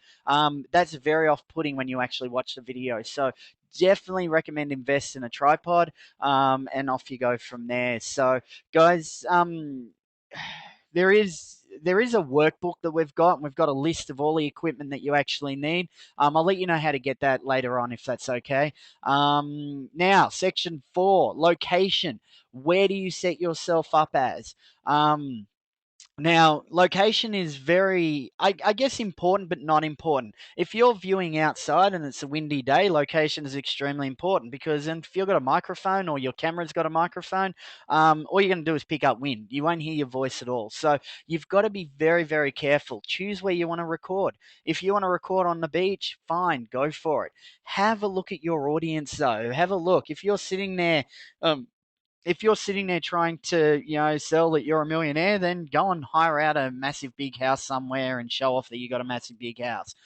That's very off-putting when you actually watch the video. So definitely recommend invest in a tripod, and off you go from there. So guys, there is a workbook that we've got, and we've got a list of all the equipment that you actually need. I'll let you know how to get that later on if that's okay. Now, section 4, location. Where do you set yourself up as? Now, location is very, I guess, important, but not important. If you're viewing outside and it's a windy day, location is extremely important because if you've got a microphone or your camera's got a microphone, all you're going to do is pick up wind. You won't hear your voice at all. So you've got to be very, very careful. Choose where you want to record. If you want to record on the beach, fine, go for it. Have a look at your audience, though. Have a look. Um, if you're sitting there trying to, sell that you're a millionaire, then go and hire out a massive big house somewhere and show off that you got a massive big house.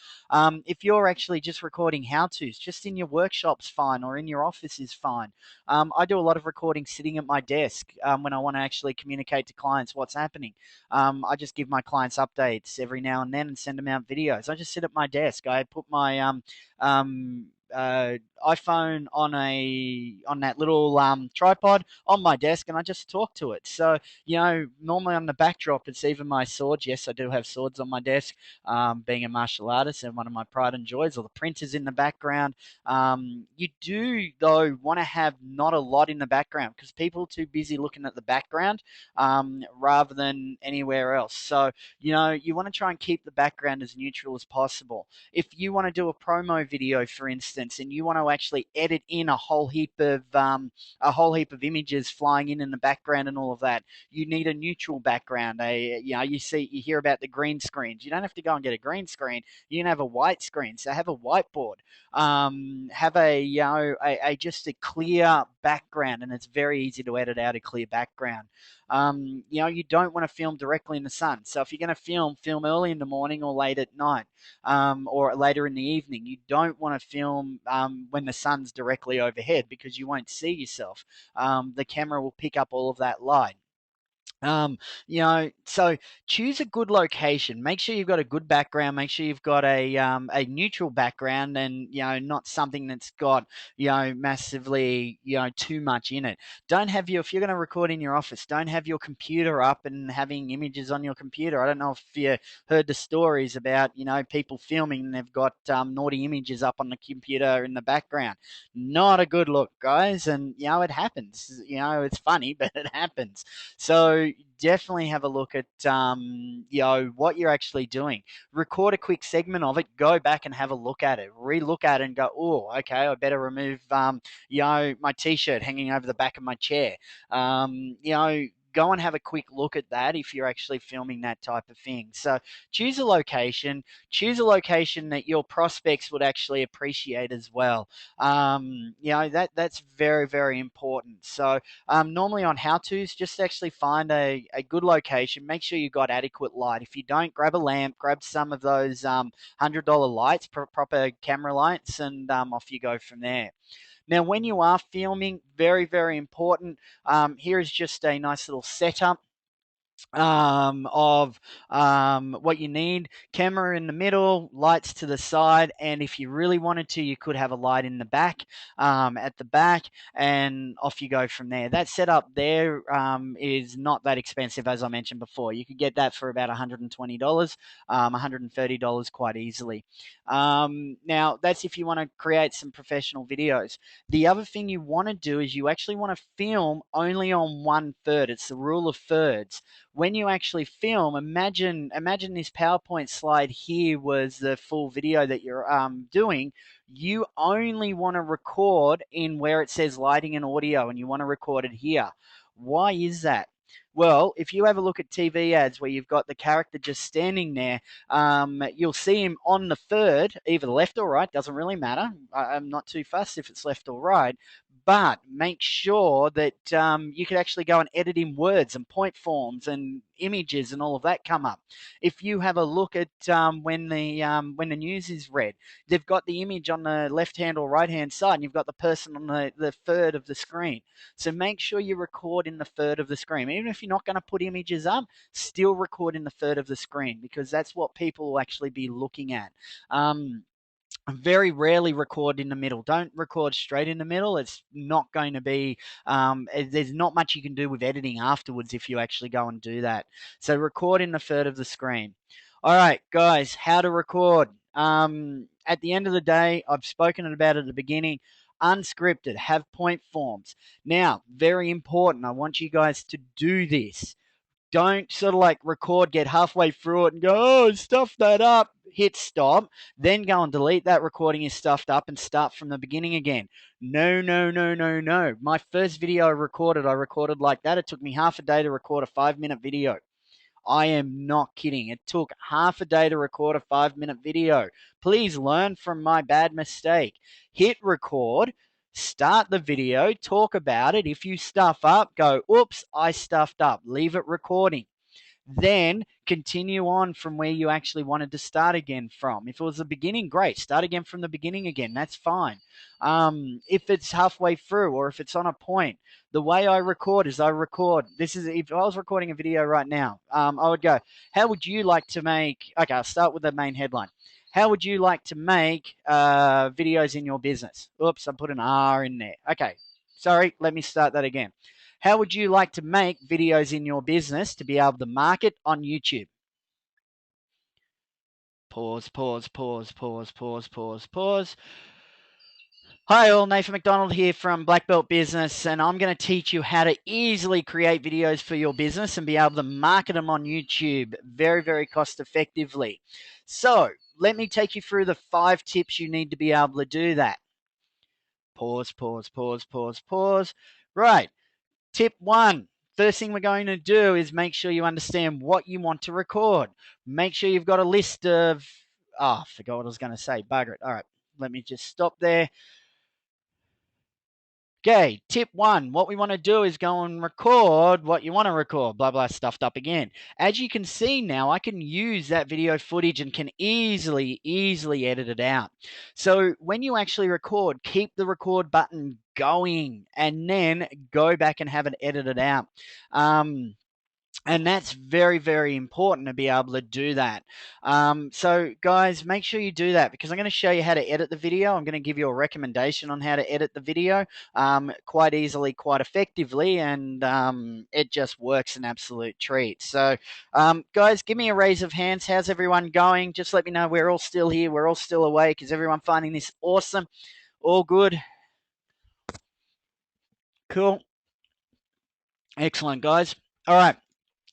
If you're actually just recording how-tos, just in your workshop's fine or in your office is fine. I do a lot of recording sitting at my desk when I want to actually communicate to clients what's happening. I just give my clients updates every now and then and send them out videos. I just sit at my desk. I put my iPhone on that little tripod on my desk, and I just talk to it. So normally on the backdrop, it's even my swords. Yes, I do have swords on my desk. Being a martial artist, and one of my pride and joys, or the printers in the background. You do though want to have not a lot in the background because people are too busy looking at the background rather than anywhere else. So you want to try and keep the background as neutral as possible. If you want to do a promo video, for instance, and you want to actually edit in a whole heap of images flying in the background and all of that, you need a neutral background. You hear about the green screens. You don't have to go and get a green screen. You can have a white screen. So have a whiteboard. Have just a clear background, and it's very easy to edit out a clear background. You don't want to film directly in the sun. So if you're going to film early in the morning or late at night, or later in the evening. You don't want to film when the sun's directly overhead because you won't see yourself. The camera will pick up all of that light. So choose a good location. Make sure you've got a good background. Make sure you've got a neutral background, and not something that's got massively too much in it. Don't have if you're going to record in your office, don't have your computer up and having images on your computer. I don't know if you heard the stories about people filming and they've got naughty images up on the computer in the background. Not a good look, guys, and it happens. It's funny, but it happens. So definitely have a look at what you're actually doing. Record a quick segment of it. Go back and have a look at it. Re-look at it and go, oh, okay, I better remove my t-shirt hanging over the back of my chair. Go and have a quick look at that if you're actually filming that type of thing. So choose a location. Choose a location that your prospects would actually appreciate as well. That's very, very important. So normally on how-tos, just actually find a good location. Make sure you've got adequate light. If you don't, grab a lamp, grab some of those $100 lights, proper camera lights, and off you go from there. Now, when you are filming, very, very important, here is just a nice little setup. of what you need. Camera in the middle, lights to the side, and if you really wanted to, you could have a light in the back, at the back, and off you go from there. That setup there is not that expensive, as I mentioned before. You could get that for about $120, $130 quite easily. Now, that's if you want to create some professional videos. The other thing you want to do is you actually want to film only on one third. It's the rule of thirds. When you actually film, imagine this PowerPoint slide here was the full video that you're doing. You only want to record in where it says lighting and audio, and you want to record it here. Why is that? Well, if you have a look at TV ads where you've got the character just standing there, you'll see him on the third, either left or right, doesn't really matter. I'm not too fussed if it's left or right, but make sure that you could actually go and edit in words and point forms and images and all of that come up. If you have a look at when the news is read, they've got the image on the left hand or right hand side, and you've got the person on the third of the screen. So make sure you record in the third of the screen. Even if you're not going to put images up, still record in the third of the screen, because that's what people will actually be looking at. Very rarely record in the middle. Don't record straight in the middle. It's not going to be, there's not much you can do with editing afterwards if you actually go and do that. So record in the third of the screen. All right, guys, how to record. At the end of the day, I've spoken about it at the beginning. Unscripted, have point forms. Now, very important, I want you guys to do this. Don't sort of like record, get halfway through it and go, oh, stuff that up, hit stop, then go and delete that recording is stuffed up and start from the beginning again. No, no, no, no, no. My first video I recorded like that. It took me half a day to record a 5-minute video. I am not kidding. It took half a day to record a 5-minute video. Please learn from my bad mistake. Hit record, start the video, talk about it. If you stuff up, go, oops, I stuffed up. Leave it recording. Then continue on from where you actually wanted to start again from. If it was the beginning, great. Start again from the beginning again. That's fine. If it's halfway through or if it's on a point, the way I record is I record. This is if I was recording a video right now, I would go, how would you like to make? Okay, I'll start with the main headline. How would you like to make videos in your business? Oops, I put an R in there. Okay, sorry, let me start that again. How would you like to make videos in your business to be able to market on YouTube? Pause, pause, pause, pause, pause, pause, pause. Hi all, Nathan McDonald here from Black Belt Business, and I'm going to teach you how to easily create videos for your business and be able to market them on YouTube very, very cost effectively. So let me take you through the 5 tips you need to be able to do that. Pause, pause, pause, pause, pause. Right. Tip 1. First thing we're going to do is make sure you understand what you want to record. Make sure you've got a list of, I forgot what I was going to say. Bugger it. All right, let me just stop there. Okay, tip 1. What we want to do is go and record what you want to record. Blah, blah, stuffed up again. As you can see now, I can use that video footage and can easily edit it out. So when you actually record, keep the record button going and then go back and have it edited out. And that's very, very important to be able to do that. So guys, make sure you do that, because I'm going to show you how to edit the video. I'm going to give you a recommendation on how to edit the video quite easily, quite effectively, and it just works an absolute treat. So guys, give me a raise of hands. How's everyone going? Just let me know we're all still here. We're all still awake. Is everyone finding this awesome? All good? Cool. Excellent, guys. All right.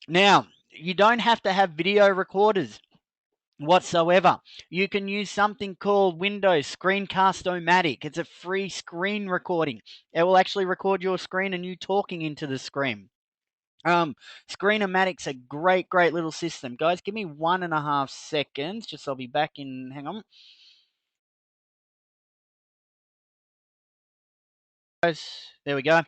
Now, you don't have to have video recorders whatsoever. You can use something called Windows Screencast-O-Matic. It's a free screen recording. It will actually record your screen and you talking into the screen. Screen-O-Matic's a great, great little system. Guys, give me 1.5 seconds. Just I'll be back in, hang on. Guys, there we go.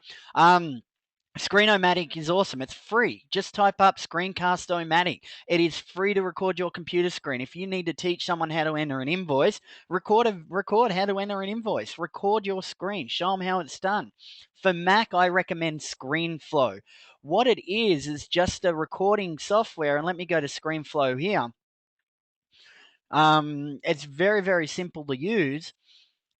Screen-O-Matic is awesome. It's free. Just type up Screencast-O-Matic. It is free to record your computer screen. If you need to teach someone how to enter an invoice, record how to enter an invoice. Record your screen. Show them how it's done. For Mac, I recommend ScreenFlow. What it is just a recording software. And let me go to ScreenFlow here. It's very, very simple to use.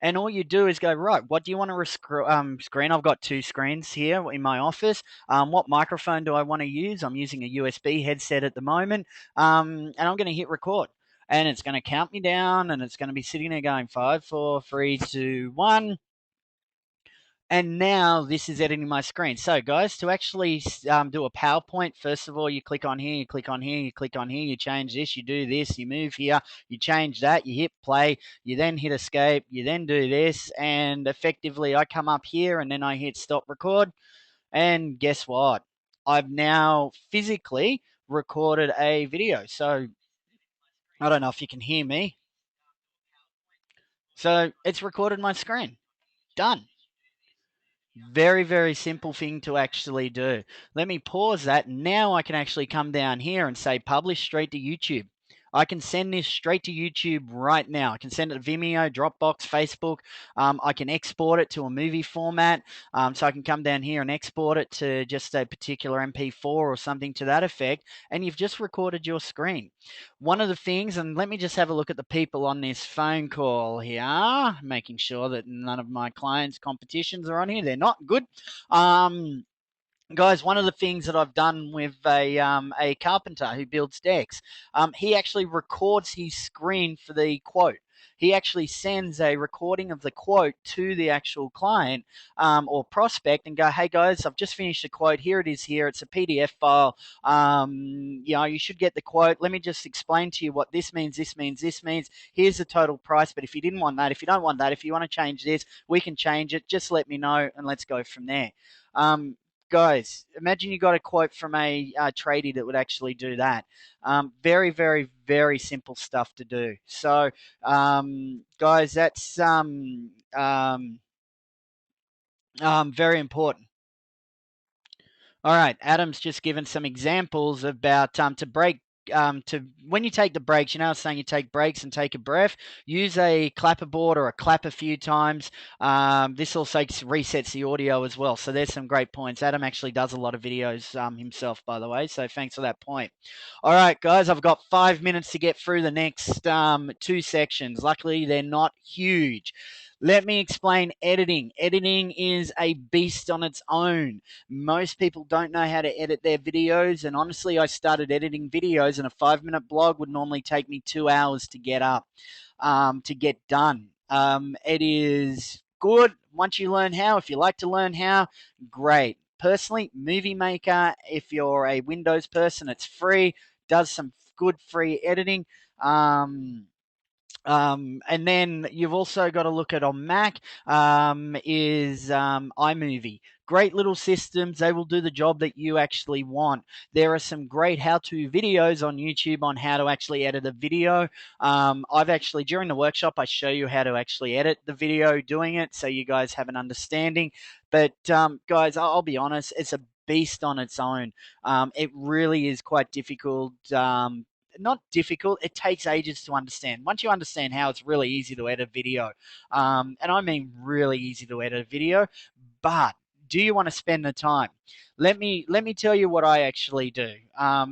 And all you do is go, right, what do you want to screen? I've got two screens here in my office. What microphone do I want to use? I'm using a USB headset at the moment. And I'm going to hit record. And it's going to count me down, and it's going to be sitting there going 5, 4, 3, 2, 1. And now this is editing my screen. So guys, to actually do a PowerPoint, first of all, you click on here, you click on here, you click on here, you change this, you do this, you move here, you change that, you hit play, you then hit escape, you then do this, and effectively I come up here and then I hit stop record. And guess what? I've now physically recorded a video. So I don't know if you can hear me. So it's recorded my screen. Done. Very, very simple thing to actually do. Let me pause that. Now I can actually come down here and say publish straight to YouTube. I can send this straight to YouTube right now. I can send it to Vimeo, Dropbox, Facebook. I can export it to a movie format. So I can come down here and export it to just a particular MP4 or something to that effect. And you've just recorded your screen. One of the things, and let me just have a look at the people on this phone call here, making sure that none of my clients' competitions are on here. They're not good. Guys, one of the things that I've done with a carpenter who builds decks, he actually records his screen for the quote. He actually sends a recording of the quote to the actual client or prospect and go, hey guys, I've just finished the quote. Here it is here. It's a PDF file. You should get the quote. Let me just explain to you what this means, this means, this means. Here's the total price. But if you didn't want that, if you don't want that, if you want to change this, we can change it. Just let me know and let's go from there. Guys, imagine you got a quote from a tradie that would actually do that. Very, very, very simple stuff to do. So, guys, that's very important. All right, Adam's just given some examples about to break to when you take the breaks, you know, I was saying you take breaks and take a breath. Use a clapperboard or a clap a few times. This also resets the audio as well. So there's some great points. Adam actually does a lot of videos himself, by the way. So thanks for that point. All right, guys, I've got 5 minutes to get through the next two sections. Luckily, they're not huge. Let me explain editing. Editing is a beast on its own. Most people don't know how to edit their videos, and honestly, I started editing videos, and a 5-minute blog would normally take me 2 hours to get up, to get done. It is good once you learn how. If you like to learn how, great. Personally, Movie Maker, if you're a Windows person, it's free, does some good free editing. And then you've also got to look at on Mac is iMovie. Great little systems. They will do the job that you actually want. There are some great how-to videos on YouTube on how to actually edit a video. I've actually, during the workshop, I show you how to actually edit the video doing it so you guys have an understanding. But guys, I'll be honest, it's a beast on its own. It really is quite difficult. Not difficult, it takes ages to understand. Once you understand how, it's really easy to edit video. And I mean really easy to edit a video, but do you want to spend the time? Let me tell you what I actually do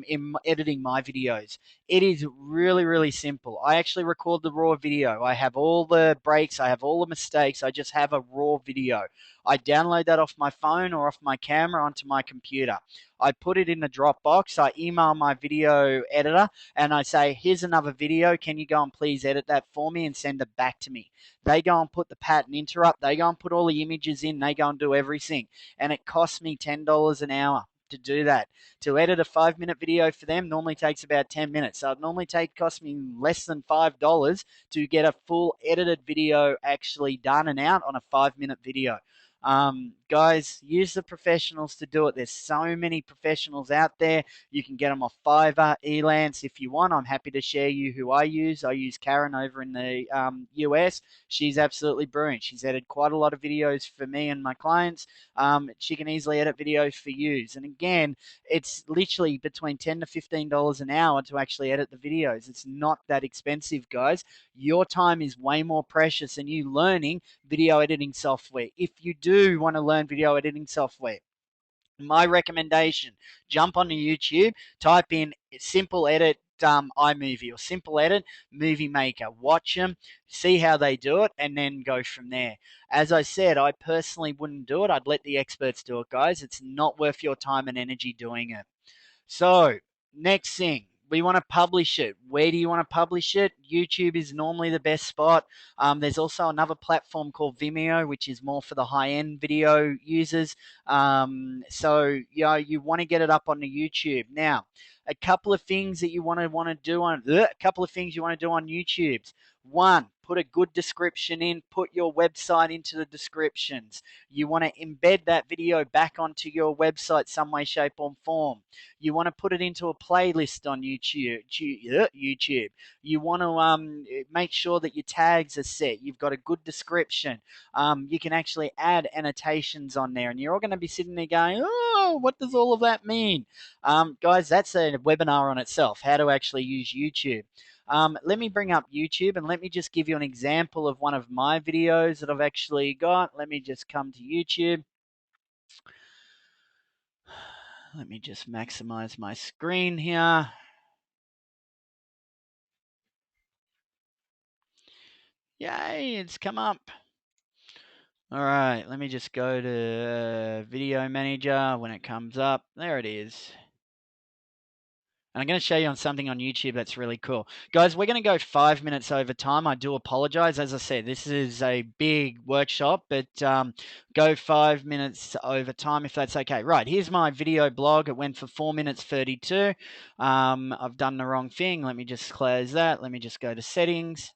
in editing my videos. It is really, really simple. I actually record the raw video. I have all the breaks. I have all the mistakes. I just have a raw video. I download that off my phone or off my camera onto my computer. I put it in the Dropbox. I email my video editor and I say, here's another video. Can you go and please edit that for me and send it back to me? They go and put the pattern interrupt. They go and put all the images in. They go and do everything. And it costs me $10 an hour to do that. To edit a 5-minute video for them normally takes about 10 minutes. So it normally cost me less than $5 to get a full edited video actually done and out on a 5-minute video. Guys, use the professionals to do it. There's so many professionals out there. You can get them off Fiverr, Elance if you want. I'm happy to share you who I use. I use Karen over in the US. She's absolutely brilliant. She's edited quite a lot of videos for me and my clients. She can easily edit videos for you. And again, it's literally between $10 to $15 an hour to actually edit the videos. It's not that expensive, guys. Your time is way more precious than you learning video editing software. If you do want to learn video editing software, my recommendation, jump onto YouTube, type in simple edit iMovie or simple edit movie maker, watch them, see how they do it, and then go from there. As I said, I personally wouldn't do it. I'd let the experts do it, guys. It's not worth your time and energy doing it. So, next thing, we want to publish it. Where do you want to publish it? YouTube is normally the best spot. There's also another platform called Vimeo, which is more for the high-end video users. So, you want to get it up on the YouTube. Now, a couple of things that you want to do on YouTube's. One, put a good description in. Put your website into the descriptions. You want to embed that video back onto your website some way, shape, or form. You want to put it into a playlist on YouTube. You want to make sure that your tags are set. You've got a good description. You can actually add annotations on there, and you're all going to be sitting there going, "Oh, what does all of that mean?" Guys, that's a webinar on itself. How to actually use YouTube. Let me bring up YouTube and let me just give you an example of one of my videos that I've actually got. Let me just come to YouTube. Let me just maximize my screen here. Yay, it's come up. All right, let me just go to Video Manager when it comes up. There it is. And I'm going to show you on something on YouTube that's really cool. Guys, we're going to go 5 minutes over time. I do apologize. As I said, this is a big workshop, but go 5 minutes over time if that's okay. Right, here's my video blog. It went for 4 minutes 32. I've done the wrong thing. Let me just close that. Let me just go to settings.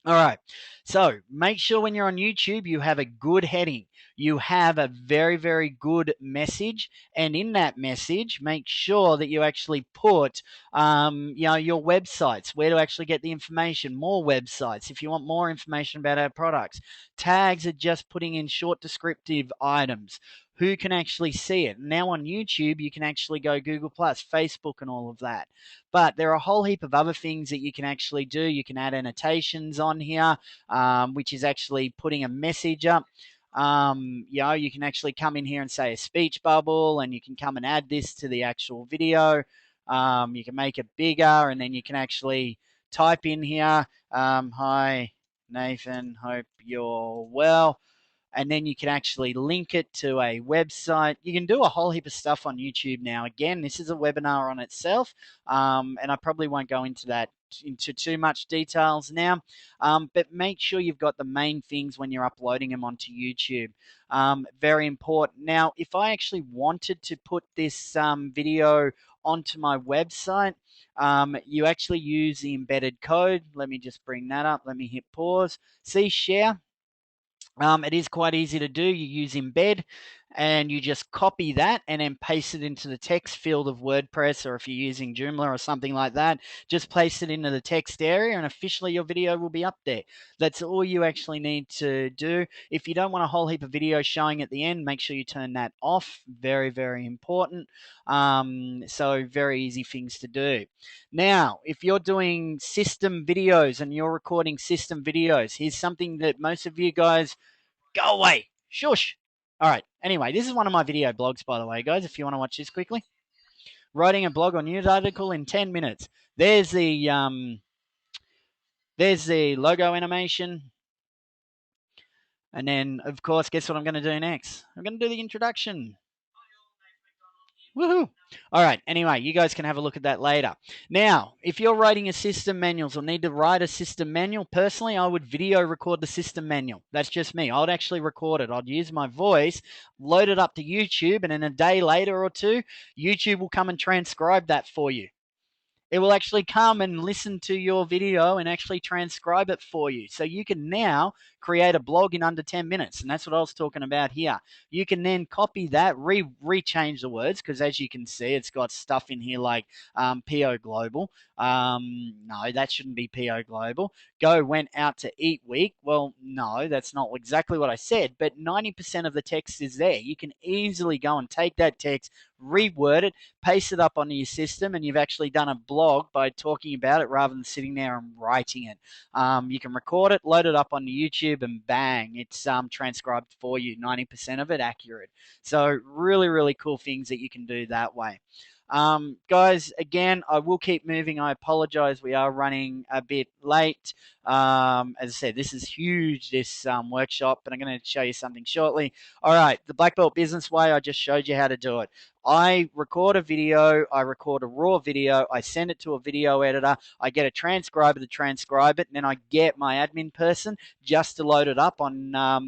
All right. So make sure when you're on YouTube, you have a good heading. You have a very, very good message. And in that message, make sure that you actually put, your websites, where to actually get the information, more websites if you want more information about our products. Tags are just putting in short descriptive items. Who can actually see it? Now on YouTube, you can actually go Google+, Facebook, and all of that. But there are a whole heap of other things that you can actually do. You can add annotations on here, which is actually putting a message up. You can actually come in here and say a speech bubble, and you can come and add this to the actual video. You can make it bigger, and then you can actually type in here, hi, Nathan, hope you're well. And then you can actually link it to a website. You can do a whole heap of stuff on YouTube now. Again, this is a webinar on itself, and I probably won't go into too much details now, but make sure you've got the main things when you're uploading them onto YouTube. Very important. Now, if I actually wanted to put this video onto my website, you actually use the embedded code. Let me just bring that up. Let me hit pause. See, share. It is quite easy to do. You use embed and you just copy that and then paste it into the text field of WordPress, or if you're using Joomla or something like that, just place it into the text area and officially your video will be up there. That's all you actually need to do. If you don't want a whole heap of videos showing at the end, make sure you turn that off. Very, very important. So very easy things to do. Now, if you're doing system videos and you're recording system videos, here's something that most of you guys, go away, shush. All right, anyway, this is one of my video blogs, by the way, guys, if you want to watch this quickly. Writing a blog or news article in 10 minutes. There's the logo animation. And then, of course, guess what I'm going to do next? I'm going to do the introduction. Woohoo! All right, anyway, you guys can have a look at that later. Now, if you're writing a system manuals or need to write a system manual, personally, I would video record the system manual. That's just me. I would actually record it. I'd use my voice, load it up to YouTube, and then a day later or two, YouTube will come and transcribe that for you. it will actually come and listen to your video and actually transcribe it for you. So you can now create a blog in under 10 minutes. And that's what I was talking about here. You can then copy that, rechange the words, because as you can see, it's got stuff in here like PO Global. No, that shouldn't be PO Global. Go went out to eat week. Well, no, that's not exactly what I said, but 90% of the text is there. You can easily go and take that text, reword it, paste it up onto your system, and you've actually done a blog by talking about it rather than sitting there and writing it. You can record it, load it up on YouTube, and bang, it's transcribed for you, 90% of it accurate. So really, really cool things that you can do that way. Guys, again, I will keep moving. I apologize. We are running a bit late. As I said, this is huge, this workshop, but I'm going to show you something shortly. All right, the Black Belt Business Way, I just showed you how to do it. I record a video, I record a raw video, I send it to a video editor, I get a transcriber to transcribe it, and then I get my admin person just to load it up on my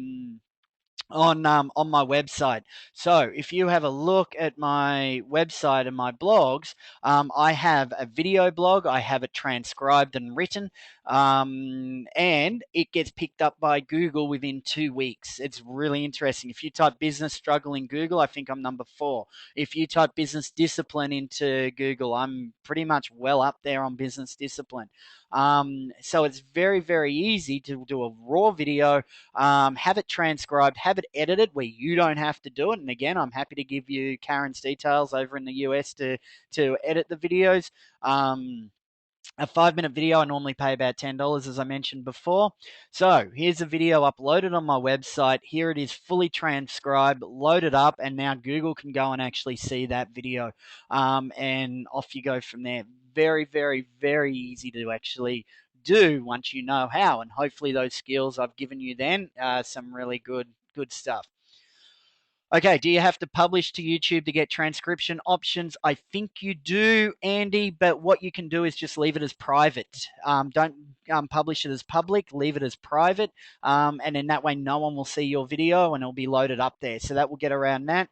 website. So if you have a look at my website and my blogs, I have a video blog, I have it transcribed and written, and it gets picked up by Google within 2 weeks. It's really interesting. If you type business struggle in Google, I think I'm number 4. If you type business discipline into Google, I'm pretty much well up there on business discipline. So it's very, very easy to do a raw video, have it transcribed, have it edited where you don't have to do it. And again, I'm happy to give you Karen's details over in the US to edit the videos. A 5-minute video, I normally pay about $10, as I mentioned before. So here's a video uploaded on my website. Here it is, fully transcribed, loaded up, and now Google can go and actually see that video. And off you go from there. Very, very, very easy to actually do once you know how. And hopefully those skills I've given you then, some really good stuff. Okay, do you have to publish to YouTube to get transcription options? I think you do, Andy, but what you can do is just leave it as private. Don't publish it as public, leave it as private, and in that way no one will see your video and it'll be loaded up there. So that will get around that.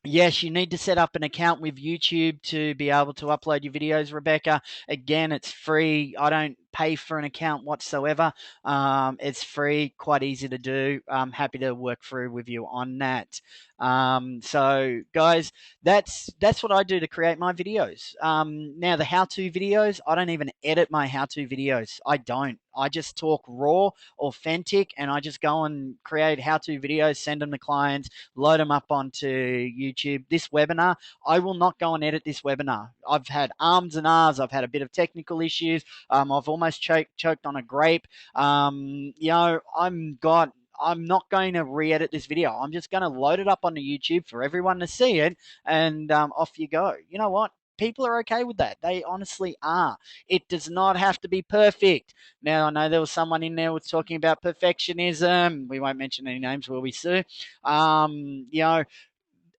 Yes, you need to set up an account with YouTube to be able to upload your videos, Rebecca. Again, it's free. I don't pay for an account whatsoever. It's free, quite easy to do. I'm happy to work through with you on that. So, guys, that's what I do to create my videos. Now, the how-to videos, I don't even edit my how-to videos. I don't. I just talk raw, authentic, and I just go and create how-to videos, send them to clients, load them up onto YouTube. This webinar, I will not go and edit this webinar. I've had arms and ahs. I've had a bit of technical issues. I've almost choked on a grape. I'm not going to re-edit this video. I'm just going to load it up onto YouTube for everyone to see it, and off you go. You know what? People are okay with that. They honestly are. It does not have to be perfect. Now, I know there was someone in there was talking about perfectionism. We won't mention any names, will we, Sue?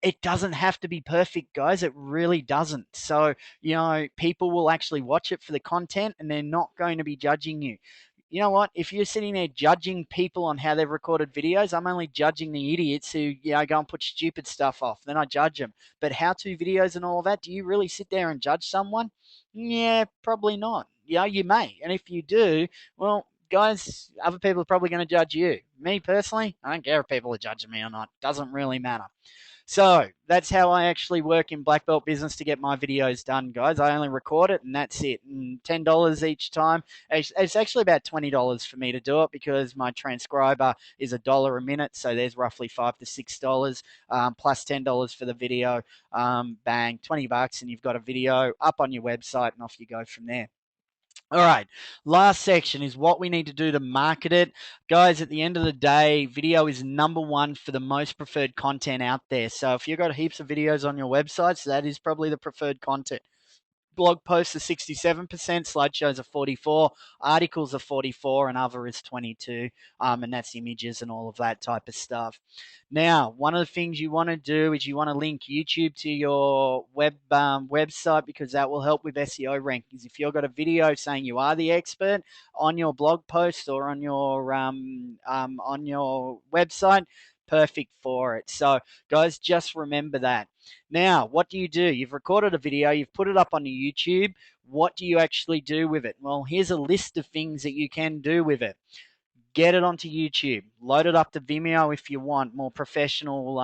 It doesn't have to be perfect, guys. It really doesn't. So, people will actually watch it for the content and they're not going to be judging you. You know what? If you're sitting there judging people on how they've recorded videos, I'm only judging the idiots who, go and put stupid stuff off. Then I judge them. But how-to videos and all of that, do you really sit there and judge someone? Yeah, probably not. Yeah, you may. And if you do, well, guys, other people are probably going to judge you. Me personally, I don't care if people are judging me or not. Doesn't really matter. So that's how I actually work in Black Belt Business to get my videos done, guys. I only record it and that's it. And $10 each time. It's actually about $20 for me to do it because my transcriber is $1 a minute. So there's roughly $5 to $6 plus $10 for the video. Bang, $20 and you've got a video up on your website and off you go from there. All right, last section is what we need to do to market it. Guys, at the end of the day, video is number one for the most preferred content out there. So if you've got heaps of videos on your websites, that is probably the preferred content. Blog posts are 67%, slideshows are 44%, articles are 44%, and other is 22%, and that's images and all of that type of stuff. Now, one of the things you want to do is you want to link YouTube to your website because that will help with SEO rankings. If you've got a video saying you are the expert on your blog post or on your website, perfect for it. So, guys, just remember that. Now, what do? You've recorded a video, you've put it up on YouTube. What do you actually do with it? Well, here's a list of things that you can do with it. Get it onto YouTube. Load it up to Vimeo if you want more professional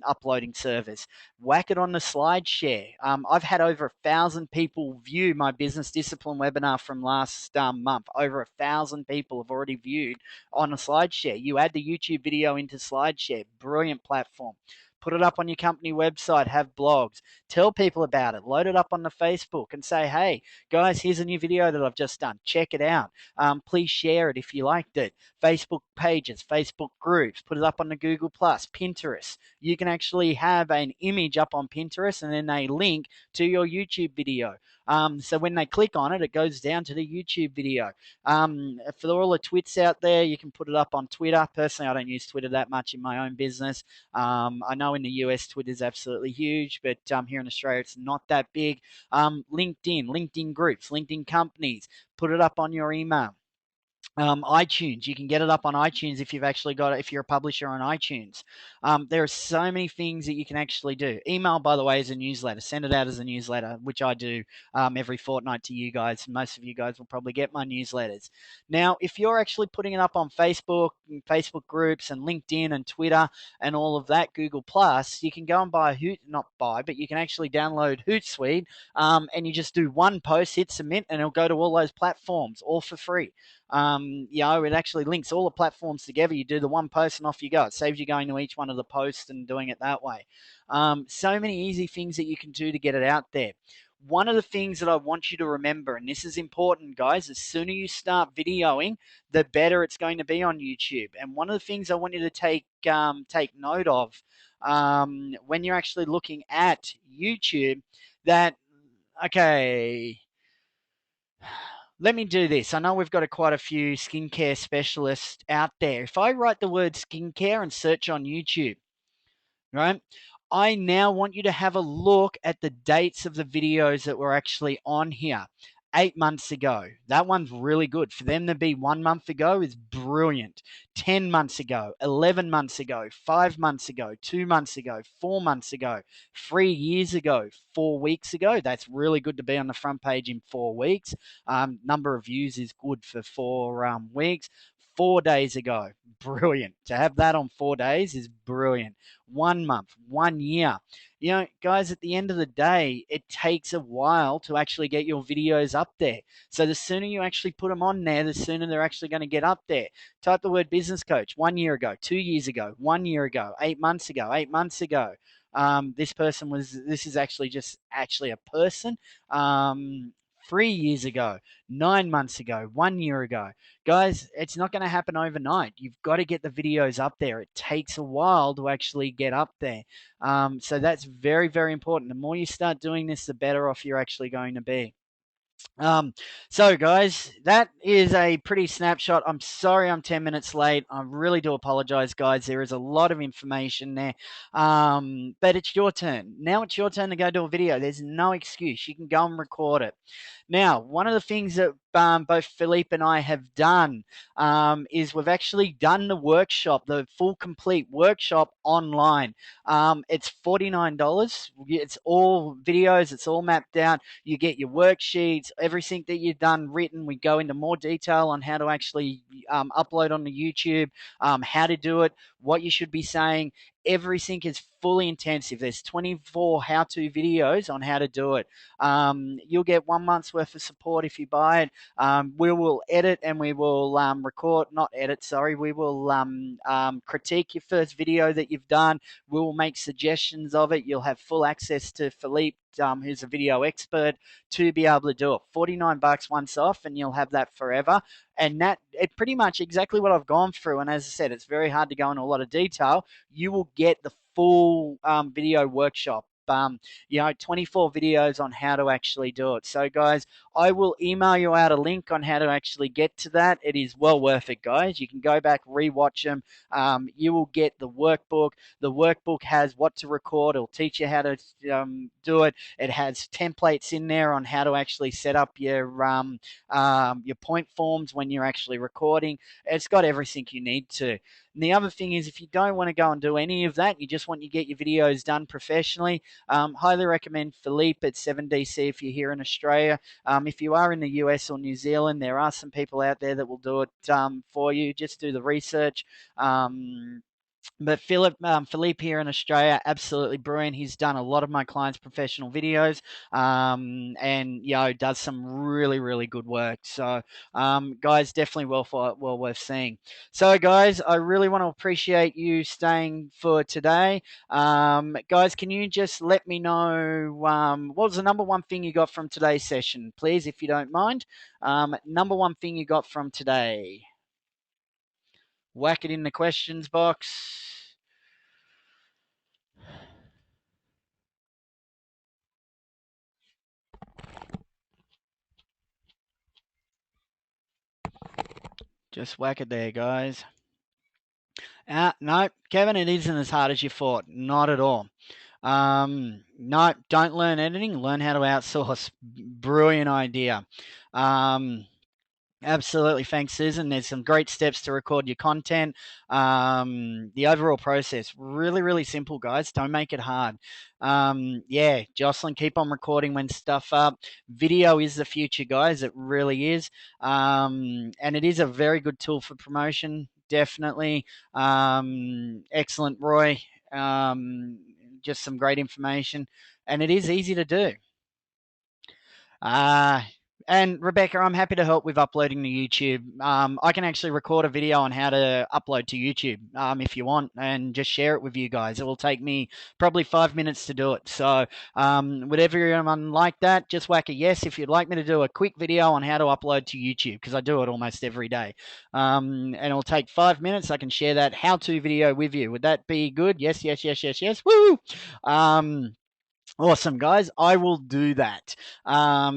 uploading service. Whack it on the SlideShare. I've had over 1,000 people view my business discipline webinar from last month. Over 1,000 people have already viewed on a SlideShare. You add the YouTube video into SlideShare. Brilliant platform. Put it up on your company website, have blogs, tell people about it, load it up on the Facebook and say, hey, guys, here's a new video that I've just done. Check it out. Please share it if you liked it. Facebook pages, Facebook groups, put it up on the Google Plus, Pinterest. You can actually have an image up on Pinterest and then a link to your YouTube video. So when they click on it, it goes down to the YouTube video. For all the twits out there, you can put it up on Twitter. Personally, I don't use Twitter that much in my own business. I know in the US, Twitter is absolutely huge, but here in Australia, it's not that big. LinkedIn groups, LinkedIn companies, put it up on your email. iTunes, you can get it up on iTunes if you've actually got it, if you're a publisher on iTunes. There are so many things that you can actually do. Email, by the way, is a newsletter. Send it out as a newsletter, which I do every fortnight to you guys. Most of you guys will probably get my newsletters. Now, if you're actually putting it up on Facebook and Facebook groups and LinkedIn and Twitter and all of that, Google Plus, you can go and buy but you can actually download Hootsuite and you just do one post, hit submit, and it'll go to all those platforms, all for free. It actually links all the platforms together. You do the one post and off you go. It saves you going to each one of the posts and doing it that way. So many easy things that you can do to get it out there. One of the things that I want you to remember, and this is important, guys, the sooner you start videoing, the better it's going to be on YouTube. And one of the things I want you to take note of when you're actually looking at YouTube, okay, let me do this. I know we've got quite a few skincare specialists out there. If I write the word skincare and search on YouTube, right? I now want you to have a look at the dates of the videos that were actually on here. 8 months ago. That one's really good. For them to be 1 month ago is brilliant. 10 months ago, 11 months ago, 5 months ago, 2 months ago, 4 months ago, 3 years ago, 4 weeks ago. That's really good to be on the front page in 4 weeks. Number of views is good for 4 weeks. 4 days ago, brilliant. To have that on 4 days is brilliant. 1 month, 1 year. Guys, at the end of the day, it takes a while to actually get your videos up there. So the sooner you actually put them on there, the sooner they're actually going to get up there. Type the word business coach 1 year ago, 2 years ago, 1 year ago, 8 months ago, 8 months ago. This is actually just a person. 3 years ago, 9 months ago, 1 year ago. Guys, it's not going to happen overnight. You've got to get the videos up there. It takes a while to actually get up there. So that's very, very important. The more you start doing this, the better off you're actually going to be. So guys, that is a pretty snapshot. I'm sorry I'm 10 minutes late. I really do apologize, guys. There is a lot of information there. But it's your turn. Now it's your turn to go do a video. There's no excuse. You can go and record it. Now, one of the things that both Philippe and I have done is we've actually done the workshop, the full complete workshop online. It's $49. It's all videos. It's all mapped out. You get your worksheets, everything that you've done written. We go into more detail on how to actually upload on the YouTube, how to do it, what you should be saying. Everything is fully intensive. There's 24 how-to videos on how to do it. You'll get 1 month's worth of support if you buy it. We will edit and we will we will critique your first video that you've done. We will make suggestions of it. You'll have full access to Philippe, who's a video expert, to be able to do it. $49 once off, and you'll have that forever. And it pretty much exactly what I've gone through. And as I said, it's very hard to go into a lot of detail. You will get the full video workshop. 24 videos on how to actually do it. So guys, I will email you out a link on how to actually get to that. It is well worth it, guys. You can go back, rewatch them. You will get the workbook. The workbook has what to record. It'll teach you how to do it. It has templates in there on how to actually set up your point forms when you're actually recording. It's got everything you need to. And the other thing is, if you don't want to go and do any of that, you just want to get your videos done professionally, highly recommend Philippe at 7DC if you're here in Australia. If you are in the US or New Zealand, there are some people out there that will do it for you. Just do the research. But Philippe here in Australia, absolutely brilliant. He's done a lot of my clients' professional videos, and does some really really good work. So, guys, definitely well worth seeing. So, guys, I really want to appreciate you staying for today. Guys, can you just let me know what was the number one thing you got from today's session, please, if you don't mind? Number one thing you got from today. Whack it in the questions box. Just whack it there, guys. No, Kevin, it isn't as hard as you thought. Not at all. No, don't learn editing. Learn how to outsource. Brilliant idea. Absolutely. Thanks, Susan. There's some great steps to record your content. The overall process, really, really simple, guys. Don't make it hard. Yeah, Jocelyn, keep on recording when stuff up. Video is the future, guys. It really is. And it is a very good tool for promotion. Definitely. Excellent, Roy. Just some great information. And it is easy to do. Uh, and Rebecca, I'm happy to help with uploading to YouTube. I can actually record a video on how to upload to YouTube if you want, and just share it with you guys. It will take me probably 5 minutes to do it. So, whatever anyone like that, just whack a yes if you'd like me to do a quick video on how to upload to YouTube, because I do it almost every day. And it'll take 5 minutes. I can share that how-to video with you. Would that be good? Yes, yes, yes, yes, yes. Woo! Awesome, guys. I will do that.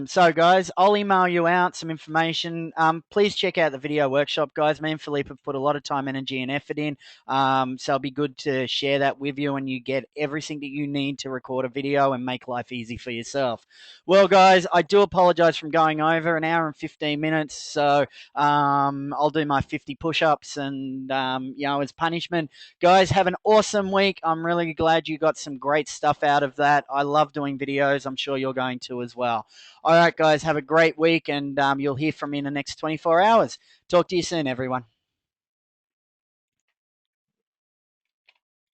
So, guys, I'll email you out some information. Please check out the video workshop, guys. Me and Philippe have put a lot of time, energy, and effort in. So it'll be good to share that with you, and you get everything that you need to record a video and make life easy for yourself. Well, guys, I do apologize for going over an hour and 15 minutes. So I'll do my 50 push-ups and, as punishment. Guys, have an awesome week. I'm really glad you got some great stuff out of that. I love doing videos. I'm sure you're going to as well. All right, guys, have a great week, and you'll hear from me in the next 24 hours. Talk to you soon, everyone.